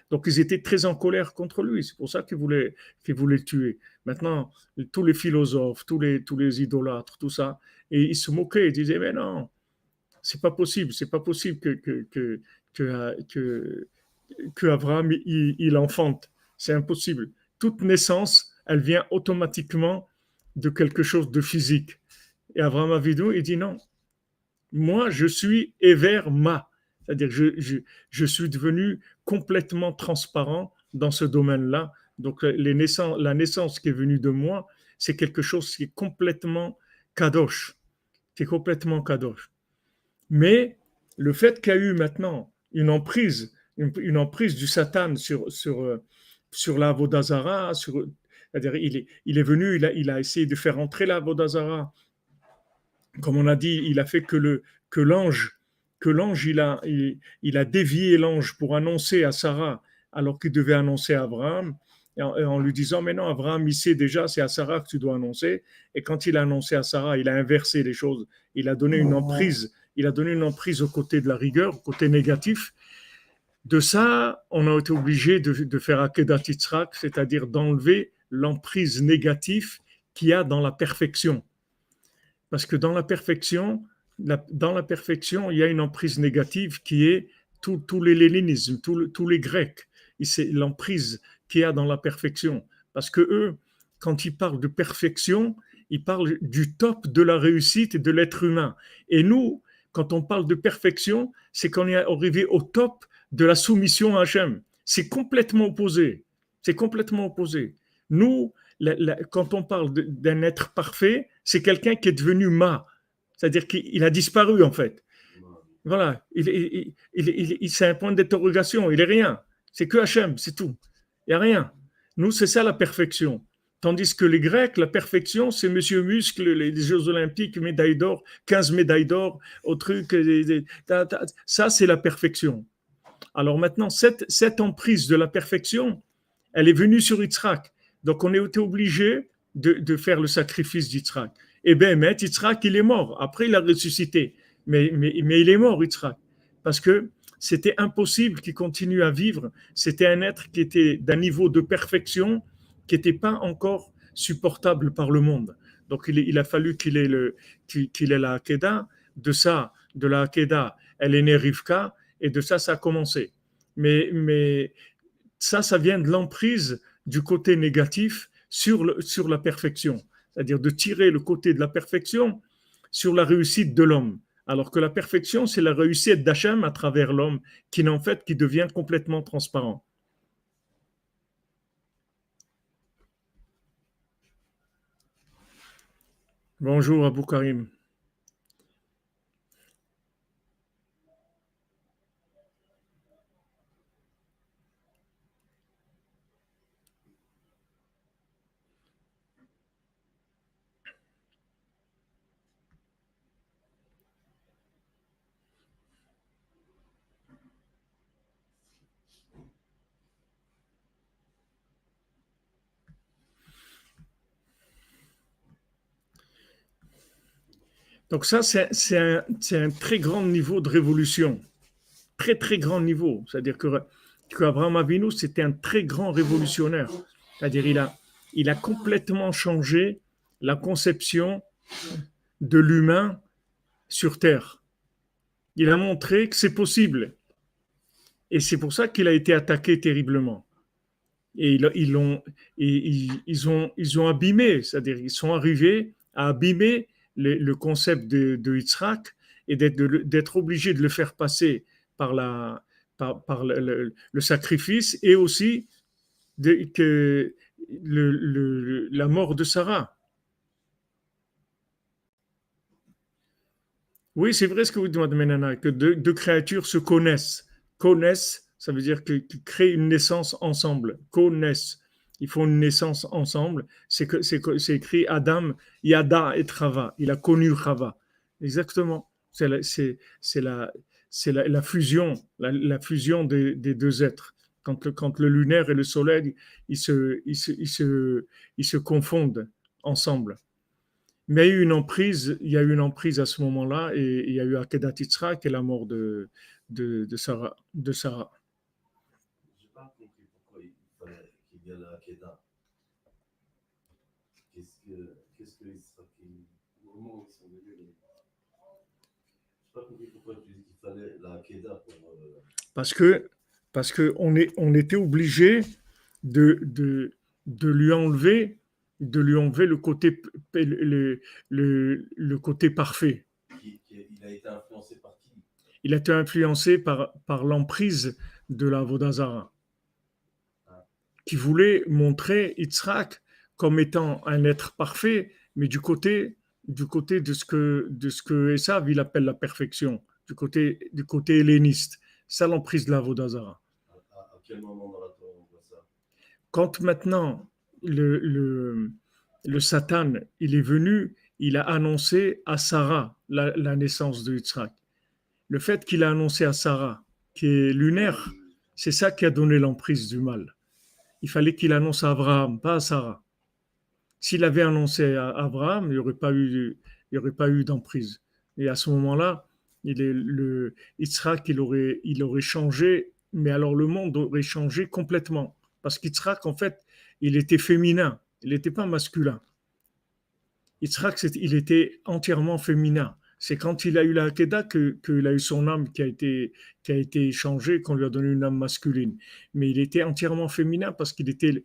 Donc ils étaient très en colère contre lui. C'est pour ça qu'ils voulaient le tuer. Maintenant, tous les philosophes, tous les idolâtres, tout ça, et ils se moquaient, ils disaient, mais non, c'est pas possible que Abraham il enfante. C'est impossible. Toute naissance, elle vient automatiquement de quelque chose de physique. Et Abraham Avinu, il dit non. Moi, je suis Ever Ma. C'est-à-dire, je suis devenu complètement transparent dans ce domaine-là. Donc, la naissance qui est venue de moi, c'est quelque chose qui est complètement kadosh. Qui est complètement kadosh. Mais le fait qu'il y a eu maintenant une emprise du Satan sur la Vodazara, c'est-à-dire il est venu, il a essayé de faire entrer la Vodazara. Comme on a dit, il a fait que l'ange il a dévié l'ange pour annoncer à Sarah alors qu'il devait annoncer à Abraham en lui disant mais non, Abraham il sait déjà, c'est à Sarah que tu dois annoncer. Et quand il a annoncé à Sarah, il a inversé les choses, il a donné une emprise au côté de la rigueur, au côté négatif. De ça, on a été obligé de faire Akedat Yitzhak, c'est-à-dire d'enlever l'emprise négative qu'il y a dans la perfection. Parce que dans la perfection, il y a une emprise négative qui est tout l'hellénisme, tous les Grecs. Et c'est l'emprise qu'il y a dans la perfection. Parce que eux, quand ils parlent de perfection, ils parlent du top de la réussite de l'être humain. Et nous, quand on parle de perfection, c'est qu'on est arrivé au top de la soumission à Hachem. C'est complètement opposé. C'est complètement opposé. Nous, quand on parle d'un être parfait, c'est quelqu'un qui est devenu ma, c'est-à-dire qu'il a disparu en fait. Voilà, c'est un point d'interrogation, il est rien. C'est que Hachem, c'est tout. Il n'y a rien. Nous, c'est ça la perfection. Tandis que les Grecs, la perfection, c'est Monsieur Muscle, les Jeux Olympiques, médaille d'or, 15 médailles d'or, au truc. Ça, c'est la perfection. Alors maintenant, cette emprise de la perfection, elle est venue sur Yitzhak. Donc on a été obligé de faire le sacrifice d'Yitzhak. Et bien, Yitzhak, il est mort. Après, il a ressuscité. Mais il est mort, Yitzhak. Parce que c'était impossible qu'il continue à vivre. C'était un être qui était d'un niveau de perfection qui n'était pas encore supportable par le monde. Donc il a fallu qu'il ait la Hakeda. De la Hakeda, elle est née Rivka. Et de ça a commencé. Mais ça vient de l'emprise du côté négatif sur la perfection. C'est-à-dire de tirer le côté de la perfection sur la réussite de l'homme. Alors que la perfection, c'est la réussite d'Hachem à travers l'homme qui devient complètement transparent. Bonjour Abou Karim. Donc ça, c'est un très grand niveau de révolution. Très, très grand niveau. C'est-à-dire qu'Abraham Avinu, c'était un très grand révolutionnaire. C'est-à-dire il a complètement changé la conception de l'humain sur Terre. Il a montré que c'est possible. Et c'est pour ça qu'il a été attaqué terriblement. Et ils ont abîmé, c'est-à-dire ils sont arrivés à abîmer le concept de Yitzhak et d'être obligés de le faire passer par le sacrifice et aussi la mort de Sarah. Oui, c'est vrai ce que vous dites, Menana, que deux créatures se connaissent. Connaissent, ça veut dire qu'ils créent une naissance ensemble. Connaissent. Ils font une naissance ensemble. C'est écrit Adam, Yada et Chava. Il a connu Chava. Exactement. C'est la fusion, la fusion des deux êtres. Quand le lunaire et le soleil, ils se confondent ensemble. Mais il y a eu une emprise à ce moment-là, et il y a eu Akedat Yitzhak et la mort de Sarah. J'ai pas compris pourquoi il fallait qu'il y ait la Kedah. Qu'est-ce que Israël au moment où ils sont venus J'ai pas compris pourquoi tu dis qu'il fallait la Kedah pour. Parce que, on était obligé de lui enlever, le côté, le côté parfait. Il a été influencé par qui? Il a été influencé par l'emprise de la Vodazara, qui voulait montrer Yitzhak comme étant un être parfait, mais du côté de ce que Esav il appelle la perfection, du côté helléniste. Ça, l'emprise de la Vodazara. À quel moment dans la Torah on voit ça? Quand maintenant le Satan il est venu, il a annoncé à Sarah la naissance de Yitzhak. Le fait qu'il a annoncé à Sarah, qui est lunaire, c'est ça qui a donné l'emprise du mal. Il fallait qu'il annonce à Abraham, pas à Sarah. S'il avait annoncé à Abraham, il n'y aurait pas eu d'emprise. Et à ce moment-là, Yitzhak, il aurait changé, mais alors le monde aurait changé complètement. Parce qu'Yitzhak, en fait, il était féminin, il n'était pas masculin. Yitzhak, il était entièrement féminin. C'est quand il a eu la Hakeda qu'il a eu son âme qui a été changée, qu'on lui a donné une âme masculine. Mais il était entièrement féminin parce qu'il était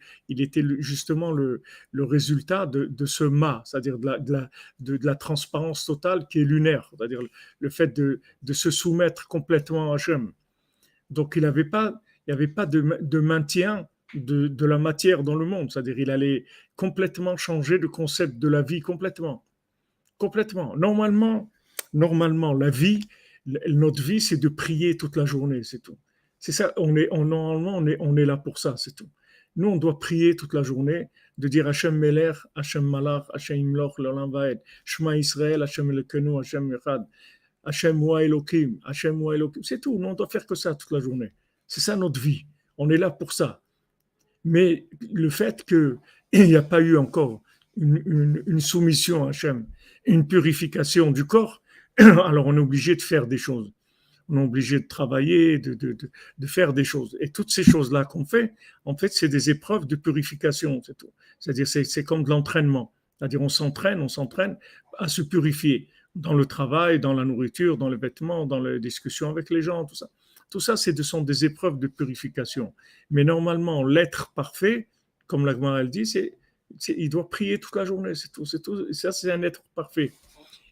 justement le résultat de ce ma, c'est-à-dire de la transparence totale qui est lunaire, c'est-à-dire le fait de se soumettre complètement à Hachem. Donc il n'y avait pas de maintien de la matière dans le monde, c'est-à-dire il allait complètement changer le concept de la vie, complètement. Normalement, notre vie, c'est de prier toute la journée, c'est tout. C'est ça, normalement, on est là pour ça, c'est tout. Nous, on doit prier toute la journée, de dire Hachem Meler, Hachem Malach, Hachem Imloch, l'Olam Vaed, Shema Israël, Hachem Elekenu, Hachem Echad, Hachem Wa Elokim, Hachem Wa Elokim. C'est tout, nous, on doit faire que ça toute la journée. C'est ça notre vie. On est là pour ça. Mais le fait qu'il n'y a pas eu encore une soumission à Hachem, une purification du corps, alors on est obligé de faire des choses. On est obligé de travailler, de faire des choses. Et toutes ces choses-là qu'on fait, en fait, c'est des épreuves de purification, c'est tout. C'est-à-dire, c'est comme de l'entraînement. C'est-à-dire, on s'entraîne à se purifier dans le travail, dans la nourriture, dans les vêtements, dans les discussions avec les gens, tout ça. Tout ça, ce sont des épreuves de purification. Mais normalement, l'être parfait, comme la Gemara elle dit, il doit prier toute la journée, c'est tout. Ça, c'est un être parfait.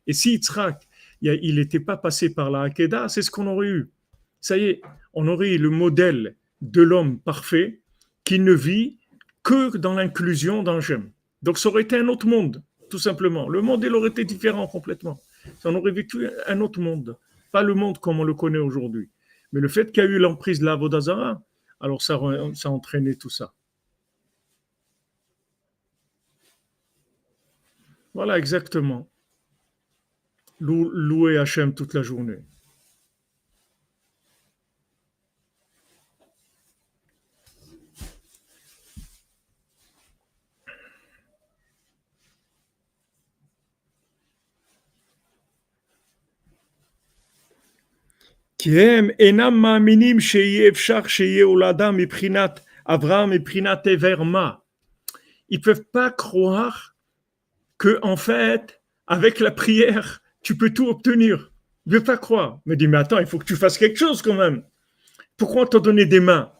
Et si Yitzhak, il n'était pas passé par la Hakeda, c'est ce qu'on aurait eu. Ça y est, on aurait eu le modèle de l'homme parfait qui ne vit que dans l'inclusion d'Hachem. Donc ça aurait été un autre monde, tout simplement. Le monde, il aurait été différent complètement. On aurait vécu un autre monde. Pas le monde comme on le connaît aujourd'hui. Mais le fait qu'il y a eu l'emprise de la Vodazara, alors ça a entraîné tout ça. Voilà, exactement. Louer Hachem toute la journée. כי הם אינם מאמינים שיהיה אפשר שיהיה הולדה מבחינת אברהם, מבחינת עבר מה. Ils ne peuvent pas croire que, en fait, avec la prière, tu peux tout obtenir. Ils ne peuvent pas croire. Ils me disent, mais attends, il faut que tu fasses quelque chose quand même. Pourquoi on t'a donné des mains?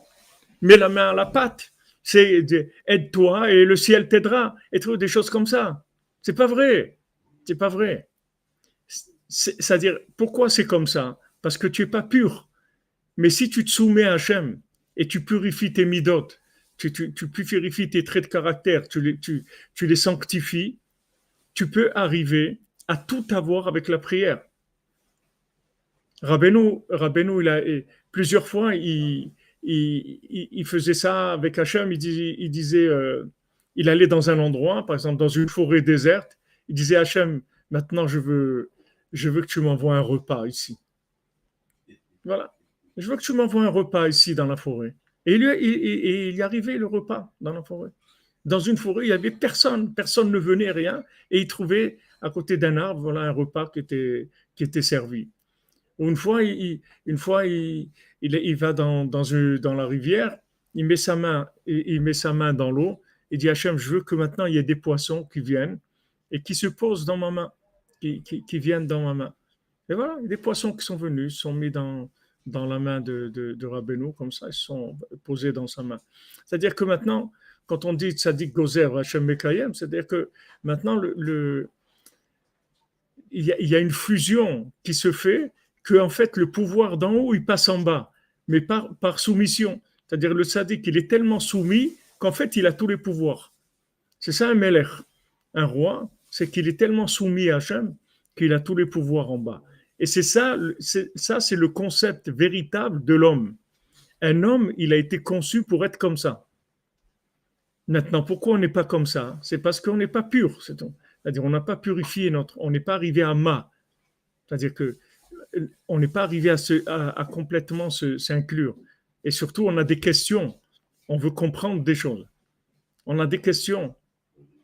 Mets la main à la pâte. Aide-toi et le ciel t'aidera. Et tout, des choses comme ça. C'est pas vrai. C'est pas vrai. C'est-à-dire, pourquoi c'est comme ça? Parce que tu n'es pas pur. Mais si tu te soumets à Hachem et tu purifies tes midot, tu purifies tes traits de caractère, tu les sanctifies, tu peux arriver à tout avoir avec la prière. Rabbeinu, plusieurs fois, il faisait ça avec Hachem. Il disait, il allait dans un endroit, par exemple dans une forêt déserte, il disait Hachem, maintenant je veux je veux que tu m'envoies un repas ici. Voilà. Je veux que tu m'envoies un repas ici dans la forêt. Et il y arrivait le repas dans la forêt. Dans une forêt, il n'y avait personne. Personne ne venait, rien. Et il trouvait à côté d'un arbre, voilà, un repas qui était servi. Ou une fois, il va dans la rivière, il met sa main dans l'eau, il dit Hachem, je veux que maintenant il y ait des poissons qui viennent et qui se posent dans ma main, qui viennent dans ma main. Et voilà, il y a des poissons qui sont venus, sont mis dans la main de Rabbeinu, comme ça, ils sont posés dans sa main. C'est-à-dire que maintenant, quand on dit Tzadik Gozer Hachem Mekayem, c'est-à-dire que maintenant, il y a une fusion qui se fait, que en fait, le pouvoir d'en haut, il passe en bas, mais par soumission. C'est-à-dire le Tzadik, il est tellement soumis qu'en fait, il a tous les pouvoirs. C'est ça un Melech, un roi, c'est qu'il est tellement soumis à Hachem qu'il a tous les pouvoirs en bas. Et c'est le concept véritable de l'homme. Un homme, il a été conçu pour être comme ça. Maintenant, pourquoi on n'est pas comme ça? C'est parce qu'on n'est pas pur, c'est tout. C'est-à-dire on n'a pas purifié on n'est pas arrivé à ma. C'est-à-dire que on n'est pas arrivé à complètement s'inclure. Et surtout, on a des questions. On veut comprendre des choses. On a des questions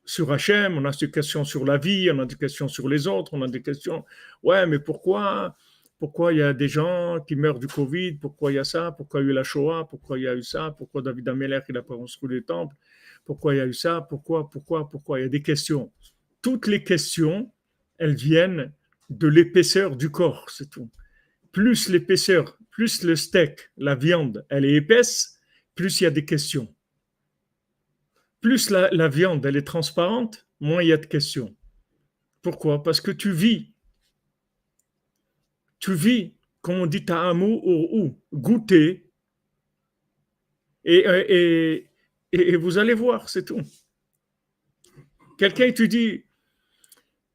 sur Hachem, on a des questions sur la vie, on a des questions sur les autres, on a des questions. Ouais, mais pourquoi il y a des gens qui meurent du Covid? Pourquoi il y a ça? Pourquoi il y a eu la Shoah? Pourquoi il y a eu ça? Pourquoi David Ameller, il n'a pas construit le temple? Pourquoi il y a eu ça? Pourquoi? Il y a des questions. Toutes les questions, elles viennent de l'épaisseur du corps, c'est tout. Plus l'épaisseur, plus le steak, la viande, elle est épaisse, plus il y a des questions. Plus la viande, elle est transparente, moins il y a de questions. Pourquoi? Parce que tu vis, comme on dit, ta'amu ou goûter, et vous allez voir, c'est tout. Quelqu'un te dit,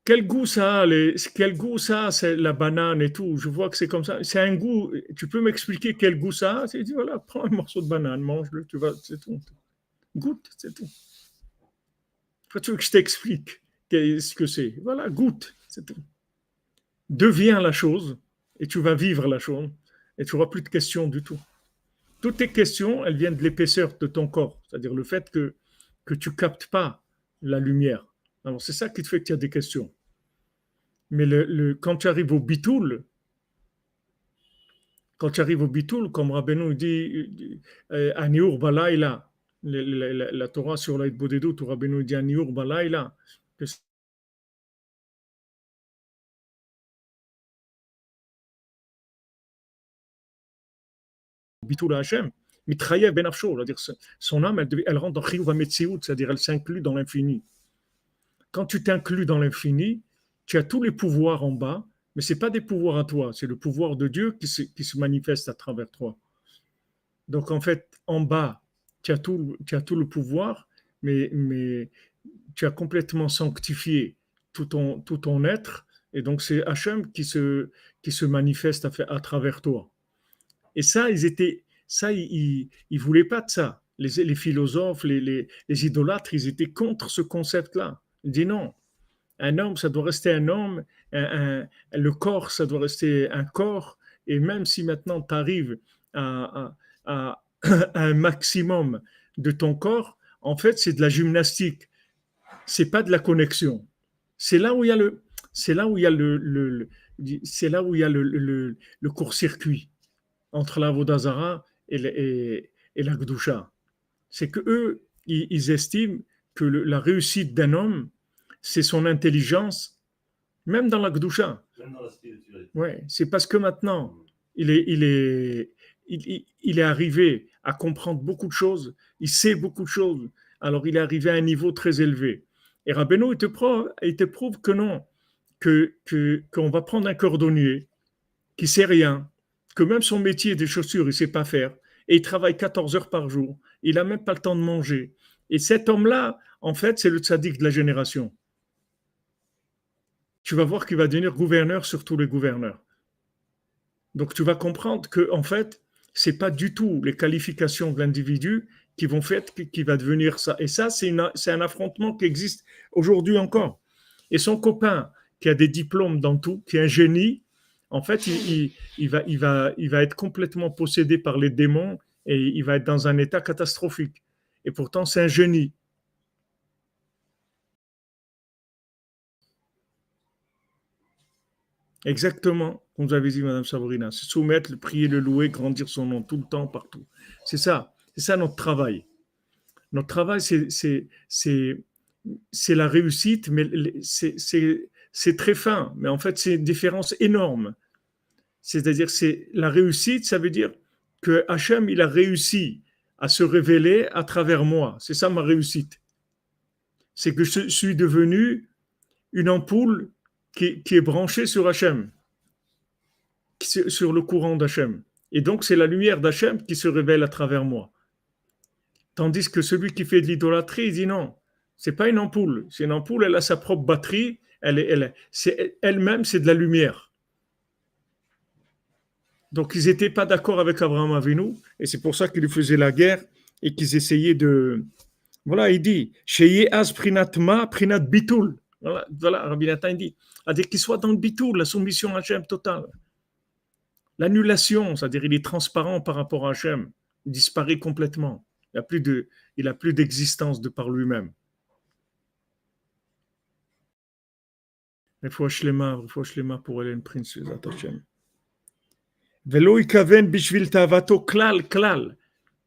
quel goût ça a, c'est la banane et tout. Je vois que c'est comme ça. C'est un goût. Tu peux m'expliquer quel goût ça a? Tu dis, voilà, prends un morceau de banane, mange-le, tu vas, c'est tout. Goûte, c'est tout. Pourquoi tu veux que je t'explique ce que c'est? Voilà, goûte, c'est tout. Deviens la chose et tu vas vivre la chose et tu n'auras plus de questions du tout. Toutes tes questions, elles viennent de l'épaisseur de ton corps, c'est-à-dire le fait que tu ne captes pas la lumière. Alors, c'est ça qui te fait que tu as des questions. Mais quand tu arrives au bitoul, comme Rabbeinu dit, Aniur Balaïla, la Torah sur la Bodedut, où Rabbeinu dit Aniur Balaïla, que bitoul à Hachem, Mitrayev Ben Afsho, c'est-à-dire son âme, elle rentre dans Chiyuv HaMetziut, c'est-à-dire elle s'inclut dans l'infini. Quand tu t'inclus dans l'infini, tu as tous les pouvoirs en bas, mais ce n'est pas des pouvoirs à toi, c'est le pouvoir de Dieu qui se manifeste à travers toi. Donc en fait, en bas, tu as tout le pouvoir, mais tu as complètement sanctifié tout ton être, et donc c'est Hachem qui se manifeste à travers toi. Et ça, ils voulaient pas de ça. Les philosophes, les idolâtres, ils étaient contre ce concept-là. Ils disent non, un homme, ça doit rester un homme, le corps, ça doit rester un corps, et même si maintenant tu arrives à un maximum de ton corps, en fait, c'est de la gymnastique, c'est pas de la connexion. C'est là où il y a le court-circuit entre la Vodazara et la Gdusha. C'est que eux, ils estiment que la réussite d'un homme, c'est son intelligence, même dans la Gdusha. Même dans la spiritualité. Ouais, c'est parce que maintenant, il est arrivé à comprendre beaucoup de choses, il sait beaucoup de choses, alors il est arrivé à un niveau très élevé. Et Rabbeinu, il te prouve que non, qu'on va prendre un cordonnier qui sait rien, que même son métier des chaussures, il ne sait pas faire, et il travaille 14 heures par jour, il n'a même pas le temps de manger. Et cet homme-là, en fait, c'est le tzaddik de la génération. Tu vas voir qu'il va devenir gouverneur sur tous les gouverneurs. Donc tu vas comprendre que en fait, c'est pas du tout les qualifications de l'individu qui vont faire qui va devenir ça. Et ça, c'est un affrontement qui existe aujourd'hui encore. Et son copain qui a des diplômes dans tout, qui est un génie, en fait, il va être complètement possédé par les démons et il va être dans un état catastrophique. Et pourtant, c'est un génie. Exactement, comme vous avez dit, Madame Sabrina, se soumettre, le prier, le louer, grandir son nom tout le temps, partout. C'est ça notre travail. Notre travail, c'est la réussite, mais c'est très fin. Mais en fait, c'est une différence énorme. C'est-à-dire, c'est la réussite, ça veut dire que Hachem, il a réussi à se révéler à travers moi. C'est ça ma réussite. C'est que je suis devenu une ampoule qui est branchée sur Hachem, sur le courant d'Hachem. Et donc, c'est la lumière d'Hachem qui se révèle à travers moi. Tandis que celui qui fait de l'idolâtrie, il dit non, c'est pas une ampoule. C'est une ampoule, elle a sa propre batterie, elle-même, c'est de la lumière. Donc, ils n'étaient pas d'accord avec Abraham Avinu, et c'est pour ça qu'ils lui faisaient la guerre et qu'ils essayaient de. Voilà, il dit Sheye az prinat ma, prinat bitul. Voilà, Rabbi Nathan dit. C'est-à-dire qu'il soit dans le bitul, la soumission à Hachem totale. L'annulation, c'est-à-dire il est transparent par rapport à Hachem, il disparaît complètement. Il n'a plus d'existence de par lui-même. Il faut shlema pour Hélène Prince Hachem. Velo ikaven bishvil tavato klal,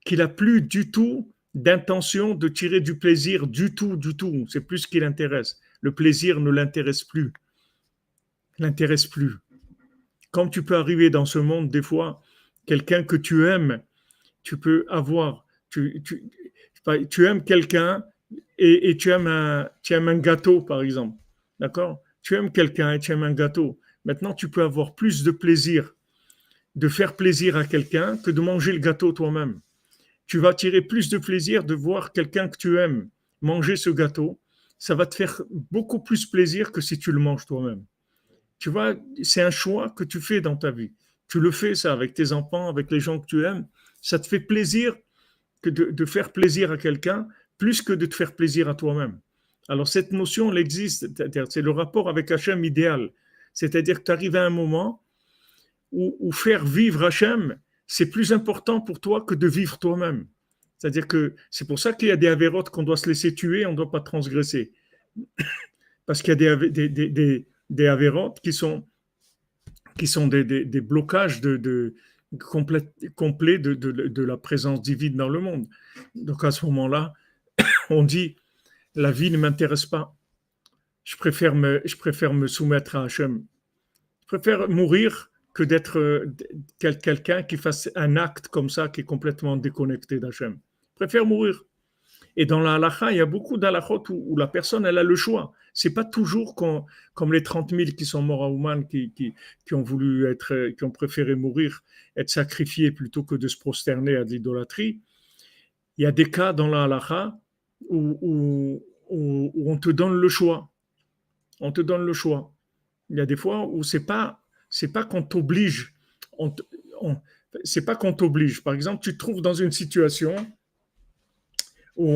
qu'il n'a plus du tout d'intention de tirer du plaisir du tout. C'est plus ce qui l'intéresse. Le plaisir ne l'intéresse plus. Comme tu peux arriver dans ce monde, des fois, quelqu'un que tu aimes, tu peux avoir, tu aimes quelqu'un et tu aimes un gâteau, par exemple. D'accord? Tu aimes quelqu'un et tu aimes un gâteau. Maintenant, tu peux avoir plus de plaisir de faire plaisir à quelqu'un que de manger le gâteau toi-même. Tu vas tirer plus de plaisir de voir quelqu'un que tu aimes manger ce gâteau. Ça va te faire beaucoup plus plaisir que si tu le manges toi-même. Tu vois, c'est un choix que tu fais dans ta vie. Tu le fais ça avec tes enfants, avec les gens que tu aimes. Ça te fait plaisir que de faire plaisir à quelqu'un plus que de te faire plaisir à toi-même. Alors cette notion, elle existe. C'est le rapport avec Hachem idéal. C'est-à-dire que tu arrives à un moment où faire vivre Hachem, c'est plus important pour toi que de vivre toi-même. C'est-à-dire que c'est pour ça qu'il y a des avérotes qu'on doit se laisser tuer, on ne doit pas transgresser. Parce qu'il y a des avérotes qui sont des blocages complets de la présence divine dans le monde. Donc à ce moment-là, on dit, la vie ne m'intéresse pas. Je préfère me soumettre à Hachem. Je préfère mourir que d'être quelqu'un qui fasse un acte comme ça qui est complètement déconnecté d'Hachem. Je préfère mourir. Et dans la halakha, il y a beaucoup d'halakhot où la personne, elle a le choix. C'est pas toujours comme les 30 000 qui sont morts à Ouman, qui ont préféré mourir, être sacrifiés plutôt que de se prosterner à de l'idolâtrie. Il y a des cas dans la halakha où on te donne le choix. On te donne le choix. Il y a des fois où c'est pas qu'on t'oblige. C'est pas qu'on t'oblige. Par exemple, tu te trouves dans une situation où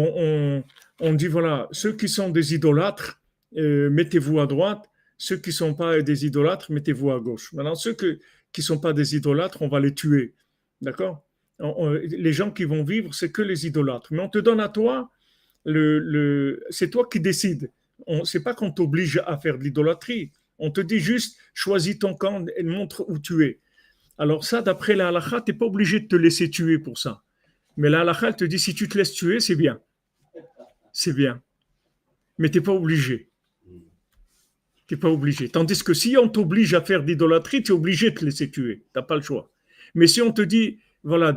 on dit, voilà, ceux qui sont des idolâtres, mettez-vous à droite. Ceux qui ne sont pas des idolâtres, mettez-vous à gauche. Maintenant, ceux qui ne sont pas des idolâtres, on va les tuer. D'accord? Les gens qui vont vivre, c'est que les idolâtres. Mais on te donne à toi, c'est toi qui décides. Ce n'est pas qu'on t'oblige à faire de l'idolâtrie. On te dit juste, choisis ton camp et montre où tu es. Alors ça, d'après la halakha, tu n'es pas obligé de te laisser tuer pour ça. Mais la halakha, elle te dit, si tu te laisses tuer, c'est bien. C'est bien. Mais tu n'es pas obligé. Tu n'es pas obligé. Tandis que si on t'oblige à faire de l'idolâtrie, tu es obligé de te laisser tuer. Tu n'as pas le choix. Mais si on te dit, voilà,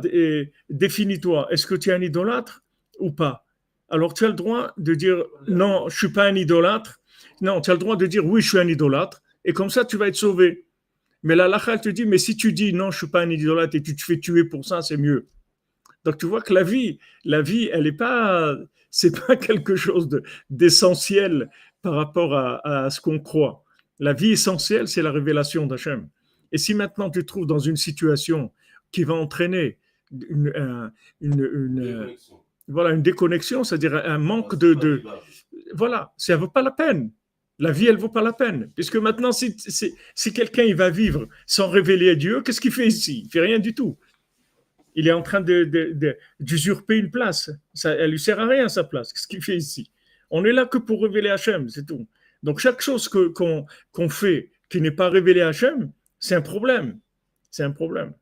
définis-toi, est-ce que tu es un idolâtre ou pas? Alors tu as le droit de dire, non, je ne suis pas un idolâtre. Non, tu as le droit de dire, oui, je suis un idolâtre. Et comme ça, tu vas être sauvé. Mais la halakha te dit, mais si tu dis, non, je ne suis pas un idolâtre et tu te fais tuer pour ça, c'est mieux. Donc tu vois que la vie, elle n'est pas, c'est pas quelque chose d'essentiel par rapport à ce qu'on croit. La vie essentielle, c'est la révélation d'Hachem. Et si maintenant tu te trouves dans une situation qui va entraîner une déconnexion, c'est-à-dire un manque voilà, ça ne vaut pas la peine. La vie, elle vaut pas la peine. Puisque maintenant, si quelqu'un il va vivre sans révéler à Dieu, qu'est-ce qu'il fait ici? Il fait rien du tout. Il est en train d'usurper une place. Ça, elle lui sert à rien, sa place. Qu'est-ce qu'il fait ici? On est là que pour révéler Hachem, c'est tout. Donc, chaque chose qu'on fait qui n'est pas révélée à Hachem, c'est un problème. C'est un problème.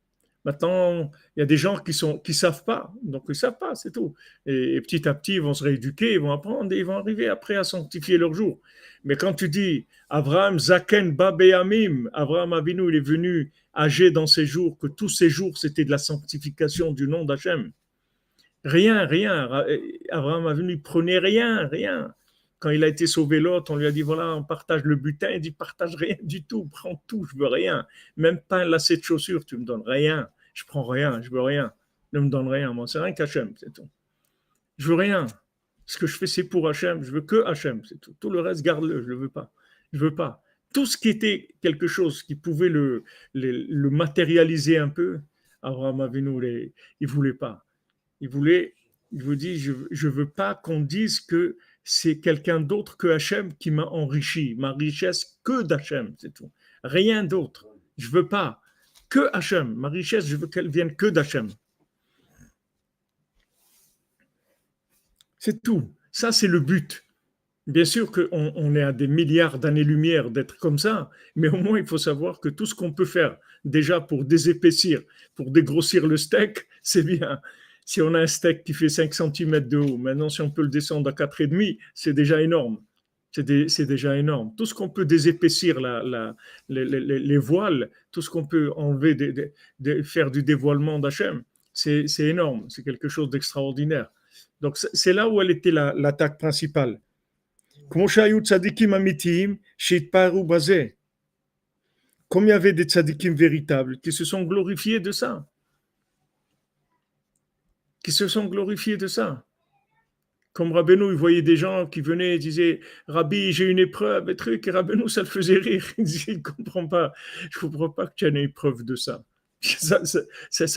Maintenant, il y a des gens qui savent pas. Donc, ils savent pas, c'est tout. Et petit à petit, ils vont se rééduquer, ils vont apprendre et ils vont arriver après à sanctifier leur jour. Mais quand tu dis Abraham, Zaken, Babéamim, Abraham Avinu, il est venu âgé dans ses jours, que tous ses jours, c'était de la sanctification du nom d'Hachem. Rien, rien. Abraham Avinu, il prenait rien, rien. Quand il a été sauvé l'autre, on lui a dit, voilà, on partage le butin. Il dit, partage rien du tout, prends tout, je veux rien. Même pas un lacet de chaussures, tu me donnes rien. Je prends rien, je veux rien. Ne me donne rien, moi, c'est rien qu'Hachem, c'est tout. Je veux rien. Ce que je fais, c'est pour Hachem. Je veux que Hachem, c'est tout. Tout le reste, garde-le, je le veux pas. Je veux pas. Tout ce qui était quelque chose qui pouvait le matérialiser un peu, Abraham Avinu, il voulait pas. Il vous dit, je veux pas qu'on dise que c'est quelqu'un d'autre que Hachem qui m'a enrichi. Ma richesse que d'Hachem, c'est tout. Rien d'autre. Je veux pas. Que Hachem. Ma richesse, je veux qu'elle vienne que d'Hachem. C'est tout. Ça, c'est le but. Bien sûr qu'on est à des milliards d'années-lumière d'être comme ça, mais au moins, il faut savoir que tout ce qu'on peut faire déjà pour désépaissir, pour dégrossir le steak, c'est bien. Si on a un steak qui fait 5 cm de haut, maintenant, si on peut le descendre à 4,5, c'est déjà énorme. C'est déjà énorme. Tout ce qu'on peut désépaissir, les voiles, tout ce qu'on peut enlever, faire du dévoilement d'Hachem, c'est énorme. C'est quelque chose d'extraordinaire. Donc, c'est là où elle était l'attaque principale. Comme il y avait des tzadikim véritables qui se sont glorifiés de ça. Comme Rabbeinu, il voyait des gens qui venaient et disaient Rabbi, j'ai une épreuve, et truc, et Rabbeinu, ça le faisait rire. Il disait, je ne comprends pas que tu aies une épreuve de ça. Ça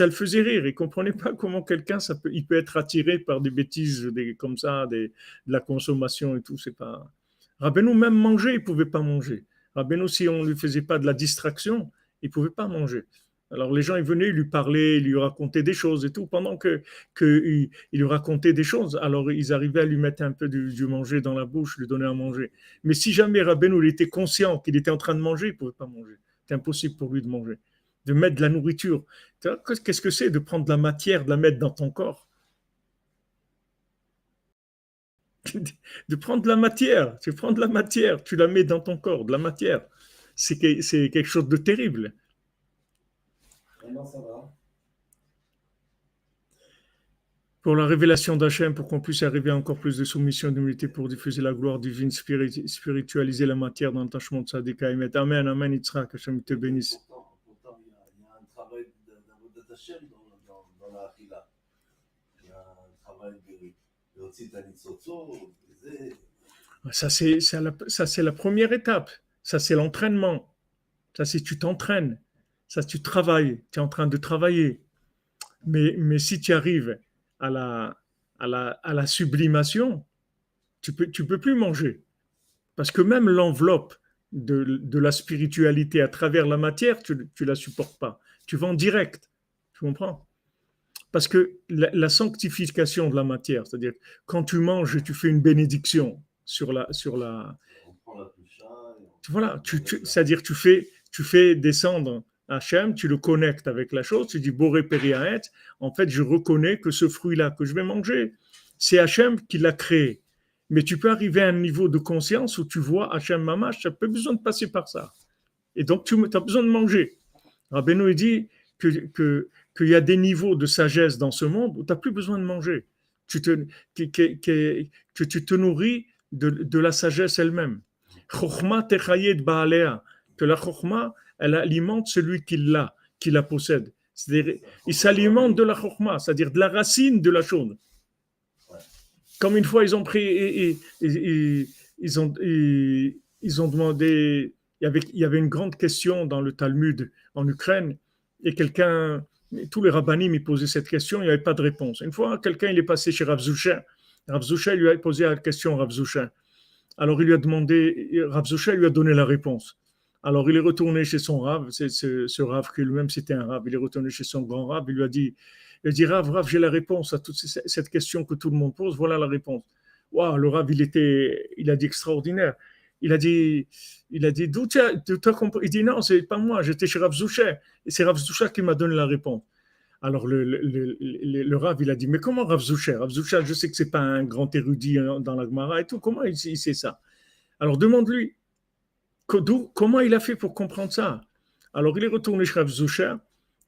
le faisait rire. Il ne comprenait pas comment quelqu'un il peut être attiré par des bêtises comme ça, de la consommation et tout. C'est pas... Rabbeinu, même manger, il ne pouvait pas manger. Rabbeinu, si on ne lui faisait pas de la distraction, il ne pouvait pas manger. Alors les gens, ils venaient, ils lui parlaient, ils lui racontaient des choses et tout. Pendant il lui racontait des choses, alors ils arrivaient à lui mettre un peu du manger dans la bouche, lui donner à manger. Mais si jamais Rabbeinu il était conscient qu'il était en train de manger, il ne pouvait pas manger. C'était impossible pour lui de manger. De mettre de la nourriture. Qu'est-ce que c'est de prendre de la matière, de la mettre dans ton corps? De prendre de la matière. Tu prends de la matière, tu la mets dans ton corps, de la matière. C'est quelque chose de terrible. Maintenant, ça va. Pour la révélation d'Hachem, pour qu'on puisse arriver à encore plus de soumission et d'humilité pour diffuser la gloire divine, spiritualiser la matière dans l'attachement de Tzadika Emet. Amen, Amen, Yitzhak, Hachem te bénisse. Pourtant, il y a un travail d'Avodat Hashem dans la Achila. Il y a un travail de Otsit Anitzotso. Ça, c'est la première étape. Ça, c'est l'entraînement. Ça, c'est tu t'entraînes. Ça, tu travailles. Tu es en train de travailler. Mais si tu arrives à la sublimation, tu peux plus manger. Parce que même l'enveloppe de la spiritualité à travers la matière, tu la supportes pas. Tu vas en direct. Tu comprends? Parce que la sanctification de la matière, c'est-à-dire quand tu manges, tu fais une bénédiction sur la On prend la toucha. Voilà, c'est-à-dire tu fais descendre Hachem, tu le connectes avec la chose, tu dis Boré Periaet, en fait je reconnais que ce fruit-là que je vais manger, c'est Hachem qui l'a créé. Mais tu peux arriver à un niveau de conscience où tu vois Hachem Mamash, tu n'as pas besoin de passer par ça. Et donc tu as besoin de manger. Rabbeinu dit qu'il y a des niveaux de sagesse dans ce monde où tu n'as plus besoin de manger. Que tu te nourris de la sagesse elle-même. Chokhma techayed baalea, que la chokhma, elle alimente celui qui la possède. C'est-à-dire, il s'alimente de la chokhma, c'est-à-dire de la racine de la chose. Comme une fois, ils ont pris et ils ont demandé, il y avait une grande question dans le Talmud en Ukraine, et tous les rabbanim, ils posaient cette question, il n'y avait pas de réponse. Une fois, quelqu'un, il est passé chez Rav Zushin. Rav Zushin lui a posé la question à Rav Zushin. Alors il lui a demandé, Rav Zusha lui a donné la réponse. Alors il est retourné chez son Rav, c'est ce Rav qui lui-même c'était un Rav, il est retourné chez son grand Rav, il a dit Rav, j'ai la réponse à toute cette question que tout le monde pose, voilà la réponse. Waouh, le Rav, il a dit extraordinaire. Il a dit, d'où tu as compris? Il dit, non, c'est pas moi, j'étais chez Rav Zusha. Et c'est Rav Zusha qui m'a donné la réponse. Alors le Rav, il a dit, mais comment Rav Zusha? Rav Zusha, je sais que c'est pas un grand érudit dans la Gemara et tout, comment il sait ça? Alors demande-lui, comment il a fait pour comprendre ça? Alors il est retourné chez Rav Zusha,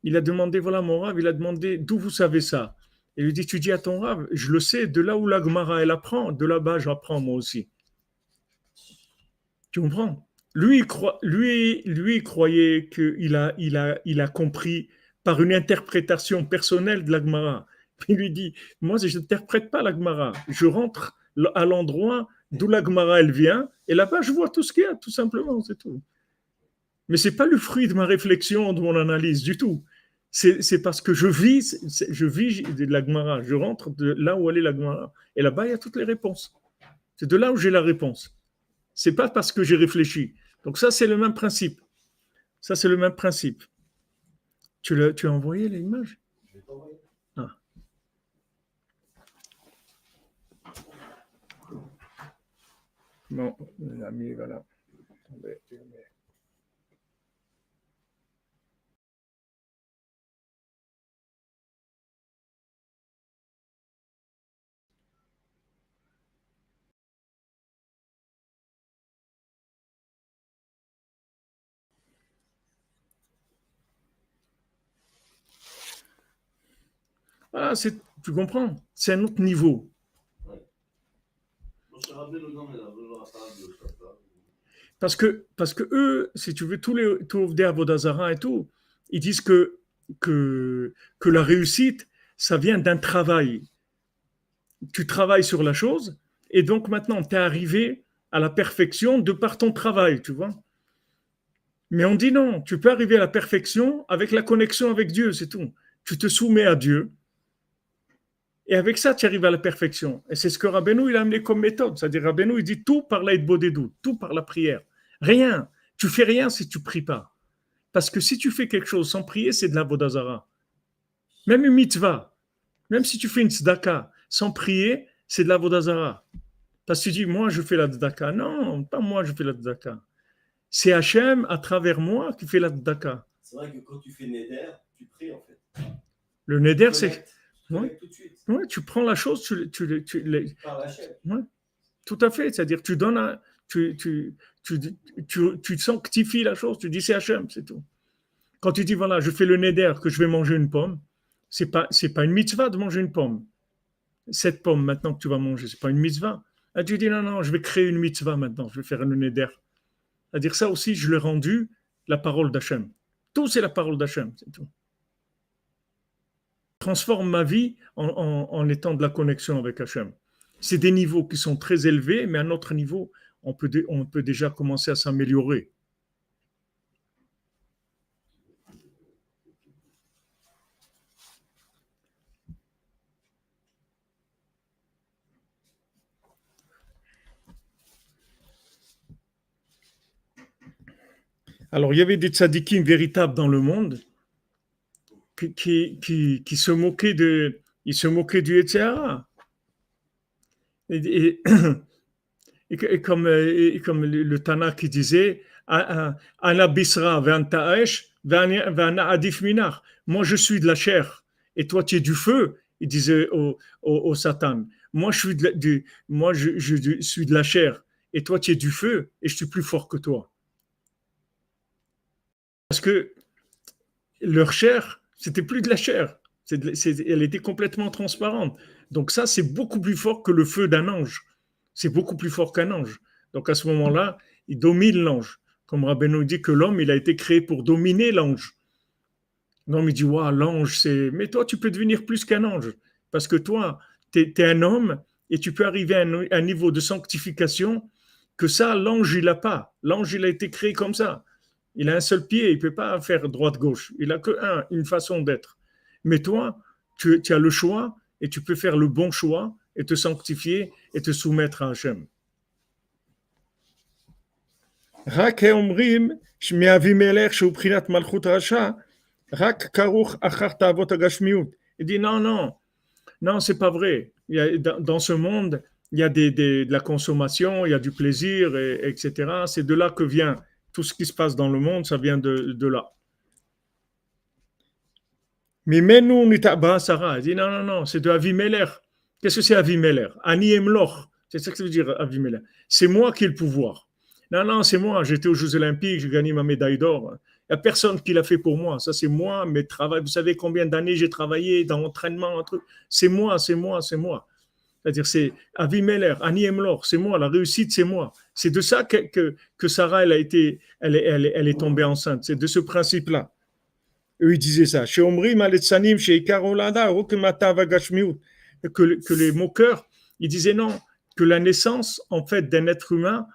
il a demandé, voilà mon Rav, il a demandé, d'où vous savez ça? Il lui dit, tu dis à ton Rav, je le sais, de là où la Gemara, elle apprend, de là-bas, j'apprends moi aussi. Tu comprends? Lui, il croyait qu'il a compris par une interprétation personnelle de la Gemara. Il lui dit, moi, je n'interprète pas la Gemara. Je rentre à l'endroit d'où la Gemara, elle vient, et là-bas, je vois tout ce qu'il y a, tout simplement, c'est tout. Mais ce n'est pas le fruit de ma réflexion, de mon analyse, du tout. C'est parce que je vis de la Gemara. Je rentre de là où elle est la Gemara. Et là-bas, il y a toutes les réponses. C'est de là où j'ai la réponse. C'est pas parce que j'ai réfléchi. Donc ça, c'est le même principe. Ça, c'est le même principe. Tu as envoyé l'image? Je vais t'envoyer. Ah. Non, l'ami, voilà. Voilà, tu comprends? C'est un autre niveau. Parce que eux, si tu veux, tous les Avodazara et tout, ils disent que la réussite, ça vient d'un travail. Tu travailles sur la chose, et donc maintenant, tu es arrivé à la perfection de par ton travail, tu vois. Mais on dit non, tu peux arriver à la perfection avec la connexion avec Dieu, c'est tout. Tu te soumets à Dieu, et avec ça, tu arrives à la perfection. Et c'est ce que Rabbeinu, il a amené comme méthode. C'est-à-dire, Rabbeinu, il dit tout par l'aide bodedou, tout par la prière. Rien. Tu fais rien si tu pries pas. Parce que si tu fais quelque chose sans prier, c'est de la vodazara. Même une mitzvah, même si tu fais une tzedaka sans prier, c'est de la vodazara. Parce que tu dis, moi, je fais la tzedaka. Non, pas moi, je fais la tzedaka. C'est Hachem, à travers moi, qui fait la tzedaka. C'est vrai que quand tu fais neder, tu pries en fait. Le neder, c'est... Ouais. Tout de suite. Ouais, tu prends la chose, Par Hachem. Ouais, tout à fait. C'est-à-dire, tu donnes tu sanctifies la chose, tu dis c'est Hachem, c'est tout. Quand tu dis, voilà, je fais le neder, que je vais manger une pomme, c'est pas une mitzvah de manger une pomme. Cette pomme, maintenant que tu vas manger, c'est pas une mitzvah. Là, tu dis, non, je vais créer une mitzvah maintenant, je vais faire le neder. C'est-à-dire, ça aussi, je l'ai rendu la parole d'Hachem. Tout, c'est la parole d'Hachem, c'est tout. Transforme ma vie en étant de la connexion avec Hachem. C'est des niveaux qui sont très élevés, mais à notre niveau, on peut déjà commencer à s'améliorer. Alors, il y avait des tzadikim véritables dans le monde qui se moquaient du Yetzer Hara. Et comme le Tana qui disait, Ana bisra ve'anta ash ve'ana adif minar. Moi, je suis de la chair et toi, tu es du feu. Il disait au Satan. Moi, je suis de la chair et toi, tu es du feu et je suis plus fort que toi. Parce que leur chair, c'était plus de la chair. Elle était complètement transparente. Donc ça, c'est beaucoup plus fort que le feu d'un ange. C'est beaucoup plus fort qu'un ange. Donc à ce moment-là, il domine l'ange. Comme Rabbeinu dit que l'homme, il a été créé pour dominer l'ange. L'homme, il dit, waouh, l'ange, c'est... Mais toi, tu peux devenir plus qu'un ange. Parce que toi, tu es un homme et tu peux arriver à un niveau de sanctification que ça, l'ange, il n'a pas. L'ange, il a été créé comme ça. Il a un seul pied, il ne peut pas faire droite-gauche. Il n'a une façon d'être. Mais toi, tu as le choix et tu peux faire le bon choix et te sanctifier et te soumettre à Hachem. רק אומרים מאבימלך שהוא בחינת מלכות רשע, רק כרוך אחר תאוות הגשמיות. Il dit non, non, non, c'est pas vrai. Dans ce monde, il y a de la consommation, il y a du plaisir, etc. C'est de là que vient tout ce qui se passe dans le monde, ça vient de là. Mimenu nitaba Sarah. Il dit non, non, non, c'est de Avimelech. Qu'est-ce que c'est Avimelech? Ani Emloch. C'est ça que ça veut dire Avimelech. C'est moi qui ai le pouvoir. Non, non, c'est moi. J'étais aux Jeux Olympiques, j'ai gagné ma médaille d'or. Il n'y a personne qui l'a fait pour moi. Ça, c'est moi, mes travaux. Vous savez combien d'années j'ai travaillé dans l'entraînement, un truc. C'est moi, c'est moi, c'est moi. C'est-à-dire, c'est Avimelech, Ani Emloch, c'est moi. La réussite, c'est moi. C'est de ça que Sarah, elle est tombée enceinte. C'est de ce principe-là. Eux, ils disaient ça. Que les moqueurs, ils disaient non, que la naissance, en fait, d'un être humain,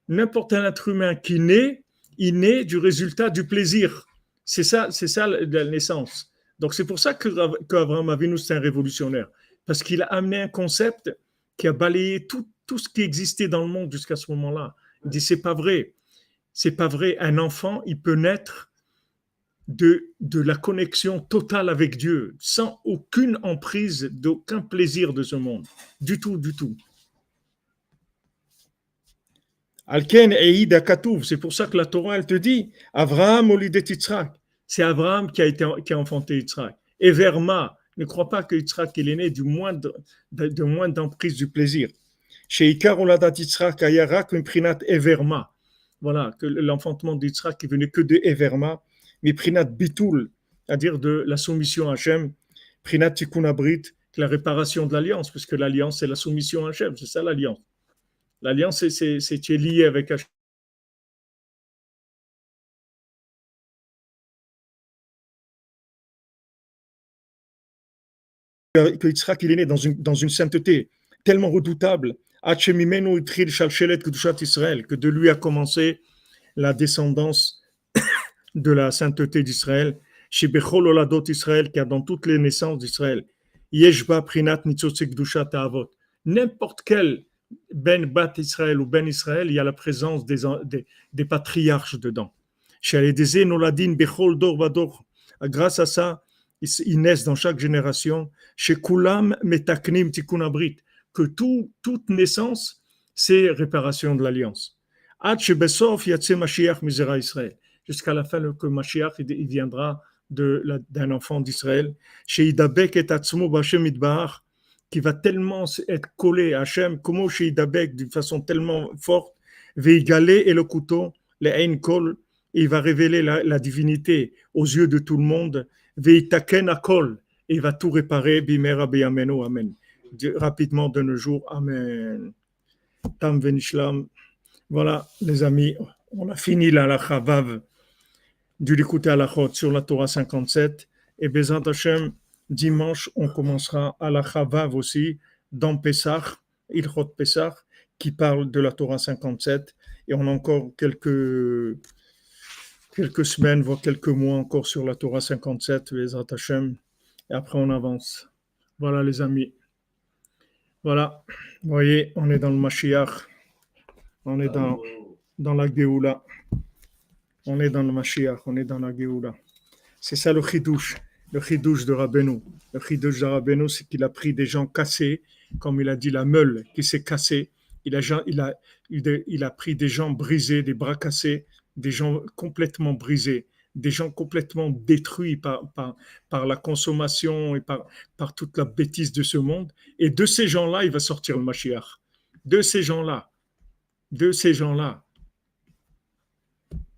n'importe un être humain qui naît, il naît du résultat du plaisir. C'est ça la naissance. Donc, c'est pour ça qu'Abraham Avinu, c'est un révolutionnaire. Parce qu'il a amené un concept qui a balayé tout ce qui existait dans le monde jusqu'à ce moment-là. Il dit, c'est pas vrai. C'est pas vrai. Un enfant, il peut naître de la connexion totale avec Dieu, sans aucune emprise, d'aucun plaisir de ce monde. Du tout, du tout. Alken Eida Katouv, c'est pour ça que la Torah, elle te dit, Avraham olidet Yitzhak. C'est Avraham qui a enfanté Yitzhak. Et Verma, ne crois pas que Yitzhak, il est né de moins d'emprise du plaisir. Chez Ikar Oladat Yitzhak, Ayarak, Miprinat Everma. Voilà, que l'enfantement d'Yitzhak qui venait que de Everma. Miprinat Bitul, c'est-à-dire de la soumission à Hachem, Prinat Tikkun Abrit, la réparation de l'alliance, puisque l'alliance, c'est la soumission à Hachem, c'est ça l'alliance. L'alliance, c'est tu es lié avec Hachem. Que Yitzhak, il est né dans une sainteté tellement redoutable, que de lui a commencé la descendance de la sainteté d'Israël, chez Bechol Oladot Israël, qui a dans toutes les naissances d'Israël, Yeshba Prinat Nitzotze Kedushat Avot. N'importe quel Ben Bat Israël ou Ben Israël, il y a la présence des patriarches dedans. Chez Aledeze Noladin Bechol Dor Vador. Grâce à ça, ils naissent dans chaque génération. Chez Kulam Metaknim Tikkun Abrit, que toute naissance, c'est réparation de l'alliance. Ad Shebesof Yatse Mashiach Mizera Israël. Jusqu'à la fin que Mashiach il viendra d'un enfant d'Israël, chez Idabek et Atzmo B'Hashem Idbahar, qui va tellement être collé à Hachem, comme chez Idabek d'une façon tellement forte, Veigalé et le couteau, les Ein Kol, il va révéler la divinité aux yeux de tout le monde, Veitaken Akol, il va tout réparer, Bimera Beyameno, Amen. Rapidement de nos jours, Amen. Tam Venishlam. Voilà, les amis, on a fini la Chavav du Likutei Halachot sur la Torah 57 et Bezrat Hashem, dimanche, on commencera à la Chavav aussi dans Pesach, Ilchot Pesach, qui parle de la Torah 57 et on a encore quelques semaines, voire quelques mois encore sur la Torah 57, Bezrat Hashem, et après on avance. Voilà les amis. Voilà, vous voyez, on est dans le Mashiach, on est dans la Géoula. On est dans le Mashiach, on est dans la Géoula. C'est ça le chidouche de Rabbeinu. Le chidouche de Rabbeinu, c'est qu'il a pris des gens cassés, comme il a dit la meule qui s'est cassée. Il a pris des gens brisés, des bras cassés, des gens complètement brisés, des gens complètement détruits par la consommation et par toute la bêtise de ce monde. Et de ces gens-là, il va sortir le Mashiach. De ces gens-là.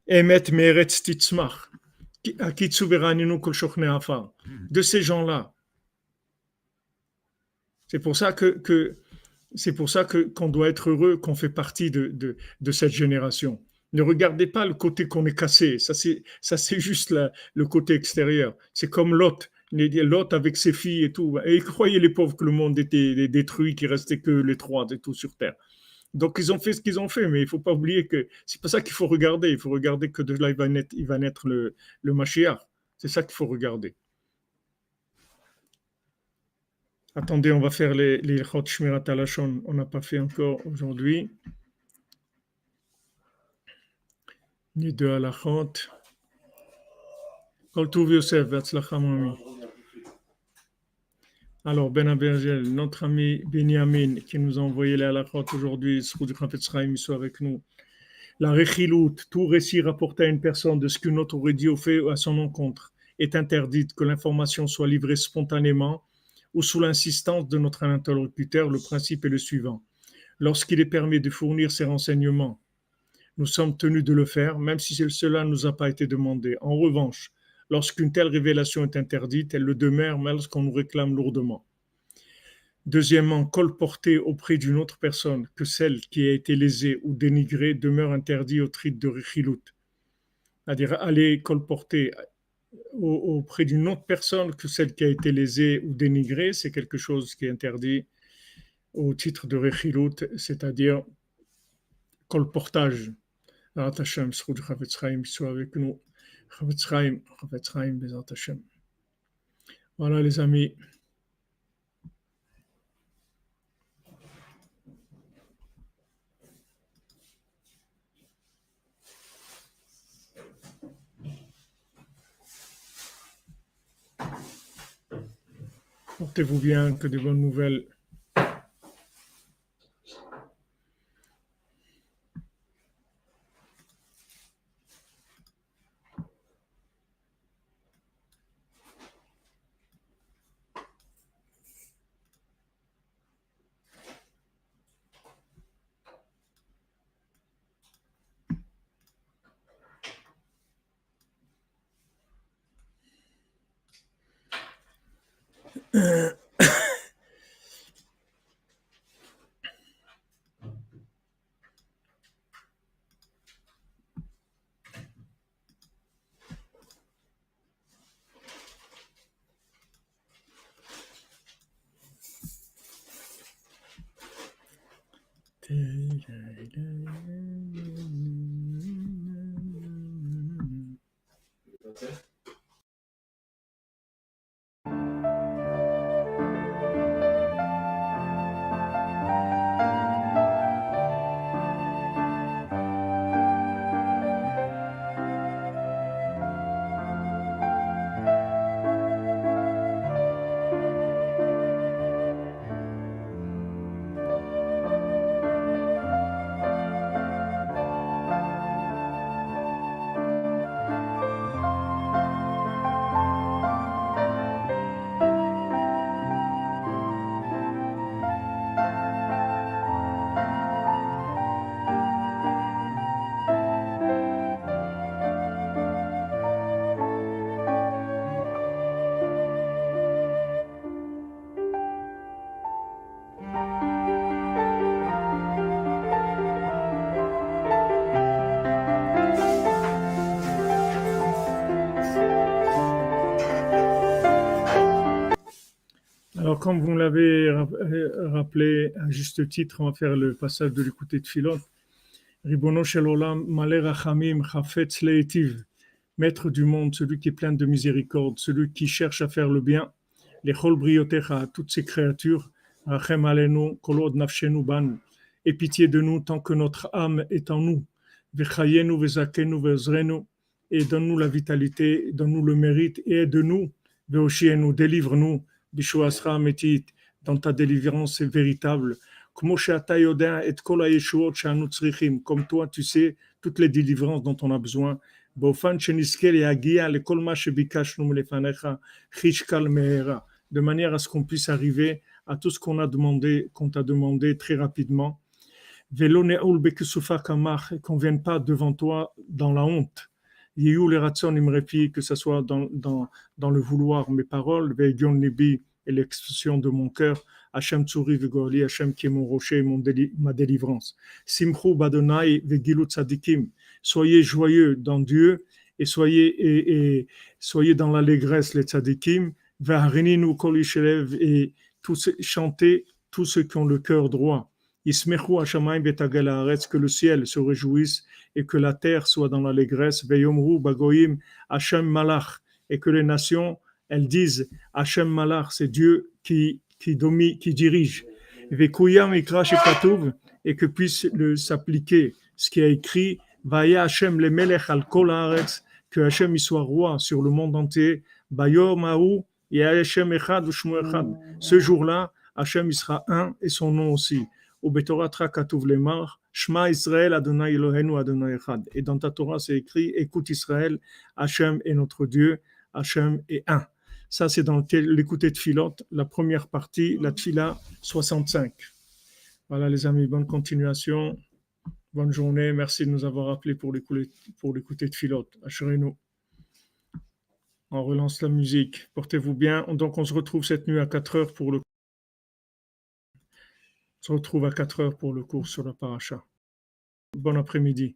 Emet meretz titzmach, akitsu veraninu kol shochne afar. De ces gens-là. C'est pour ça qu'on doit être heureux qu'on fait partie de cette génération. Ne regardez pas le côté qu'on est cassé. Ça c'est juste le côté extérieur. C'est comme Lot. Lot avec ses filles et tout. Et croyez les pauvres que le monde était détruit, qu'il restait que les trois et tout sur terre. Donc, ils ont fait ce qu'ils ont fait, mais il ne faut pas oublier que c'est pas ça qu'il faut regarder. Il faut regarder que de là, il va naître le Mashiach. C'est ça qu'il faut regarder. Attendez, on va faire les Chot Shmirat Halashon. On n'a pas fait encore aujourd'hui. Les deux halachot. Kol Tov Yosef, Be'atzlacha mon ami. Alors, Ben Abergel, notre ami Benjamin, qui nous a envoyé les halachot aujourd'hui, Zchut Chafetz Chaim, soit avec nous. La rechilut, tout récit rapporté à une personne de ce qu'une autre aurait dit ou fait à son encontre, est interdite, que l'information soit livrée spontanément ou sous l'insistance de notre interlocuteur. Le principe est le suivant. Lorsqu'il est permis de fournir ces renseignements, nous sommes tenus de le faire, même si cela ne nous a pas été demandé. En revanche, lorsqu'une telle révélation est interdite, elle le demeure même lorsqu'on nous réclame lourdement. Deuxièmement, colporter auprès d'une autre personne que celle qui a été lésée ou dénigrée demeure interdit au titre de rechilut. C'est-à-dire aller colporter auprès d'une autre personne que celle qui a été lésée ou dénigrée, c'est quelque chose qui est interdit au titre de rechilut, c'est-à-dire colportage. Bezrat Hashem, Zchut Chafetz Chaim, soit avec nous. Chafetz Chaim, Bezrat Hashem. Voilà les amis. Portez-vous bien, que de bonnes nouvelles. Alors, comme vous me l'avez rappelé à juste titre, on va faire le passage de l'écouté de Philon. Ribono shel olam, malé rachamim, chafetz leitiv, maître du monde, celui qui est plein de miséricorde, celui qui cherche à faire le bien, les chol briotecha, à toutes ces créatures, rachem alenu, kolod nafshenu banu, et pitié de nous tant que notre âme est en nous, vechayenu vezakenu vezrenu, et donne-nous la vitalité, donne-nous le mérite, et aide-nous, veoshienu, délivre-nous, Bishuasra Metit, dans ta délivrance véritable. Comme toi, tu sais toutes les délivrances dont on a besoin. De manière à ce qu'on puisse arriver à tout ce qu'on a demandé, qu'on t'a demandé très rapidement. Qu'on ne vienne pas devant toi dans la honte. Que ce soit dans le vouloir mes paroles, et l'expression de mon cœur, Hachem Tsuri Vegoli, Hachem qui est mon rocher et ma délivrance. Simchu Badonai Vegilut Tzadikim, soyez joyeux dans Dieu et soyez dans l'allégresse les Tzadikim, Veharininu Kol Yishelev, et chantez tous ceux qui ont le cœur droit. Yismechu Hashamayim Betagel Haaretz, que le ciel se réjouisse et que la terre soit dans l'allégresse. Veyomru Bagoyim Hashem Malach, et que les nations elles disent Hashem Malach, c'est Dieu qui dirige. Vekuyam Ikra Shekatuv, et que puisse s'appliquer ce qui a écrit Vaya Hashem le melech al kol haaretz, que Hashem y soit roi sur le monde entier. Bayom haou, et Hashem echad v'shmo echad. Ce jour-là, Hashem il sera un et son nom aussi. Au Betorah katuv lemar, Shema Israël Adonai Eloheinu Adonai echad. Et dans ta Torah c'est écrit, écoute Israël, Hashem est notre Dieu, Hashem est un. Ça c'est dans l'écouter de Philot, la première partie, la Tfila 65. Voilà les amis, bonne continuation. Bonne journée, merci de nous avoir appelés pour l'écouter de Philot. Assurez-nous. On relance la musique. Portez-vous bien. Donc, on se retrouve cette nuit à 4 heures pour le cours sur la paracha. Bon après-midi.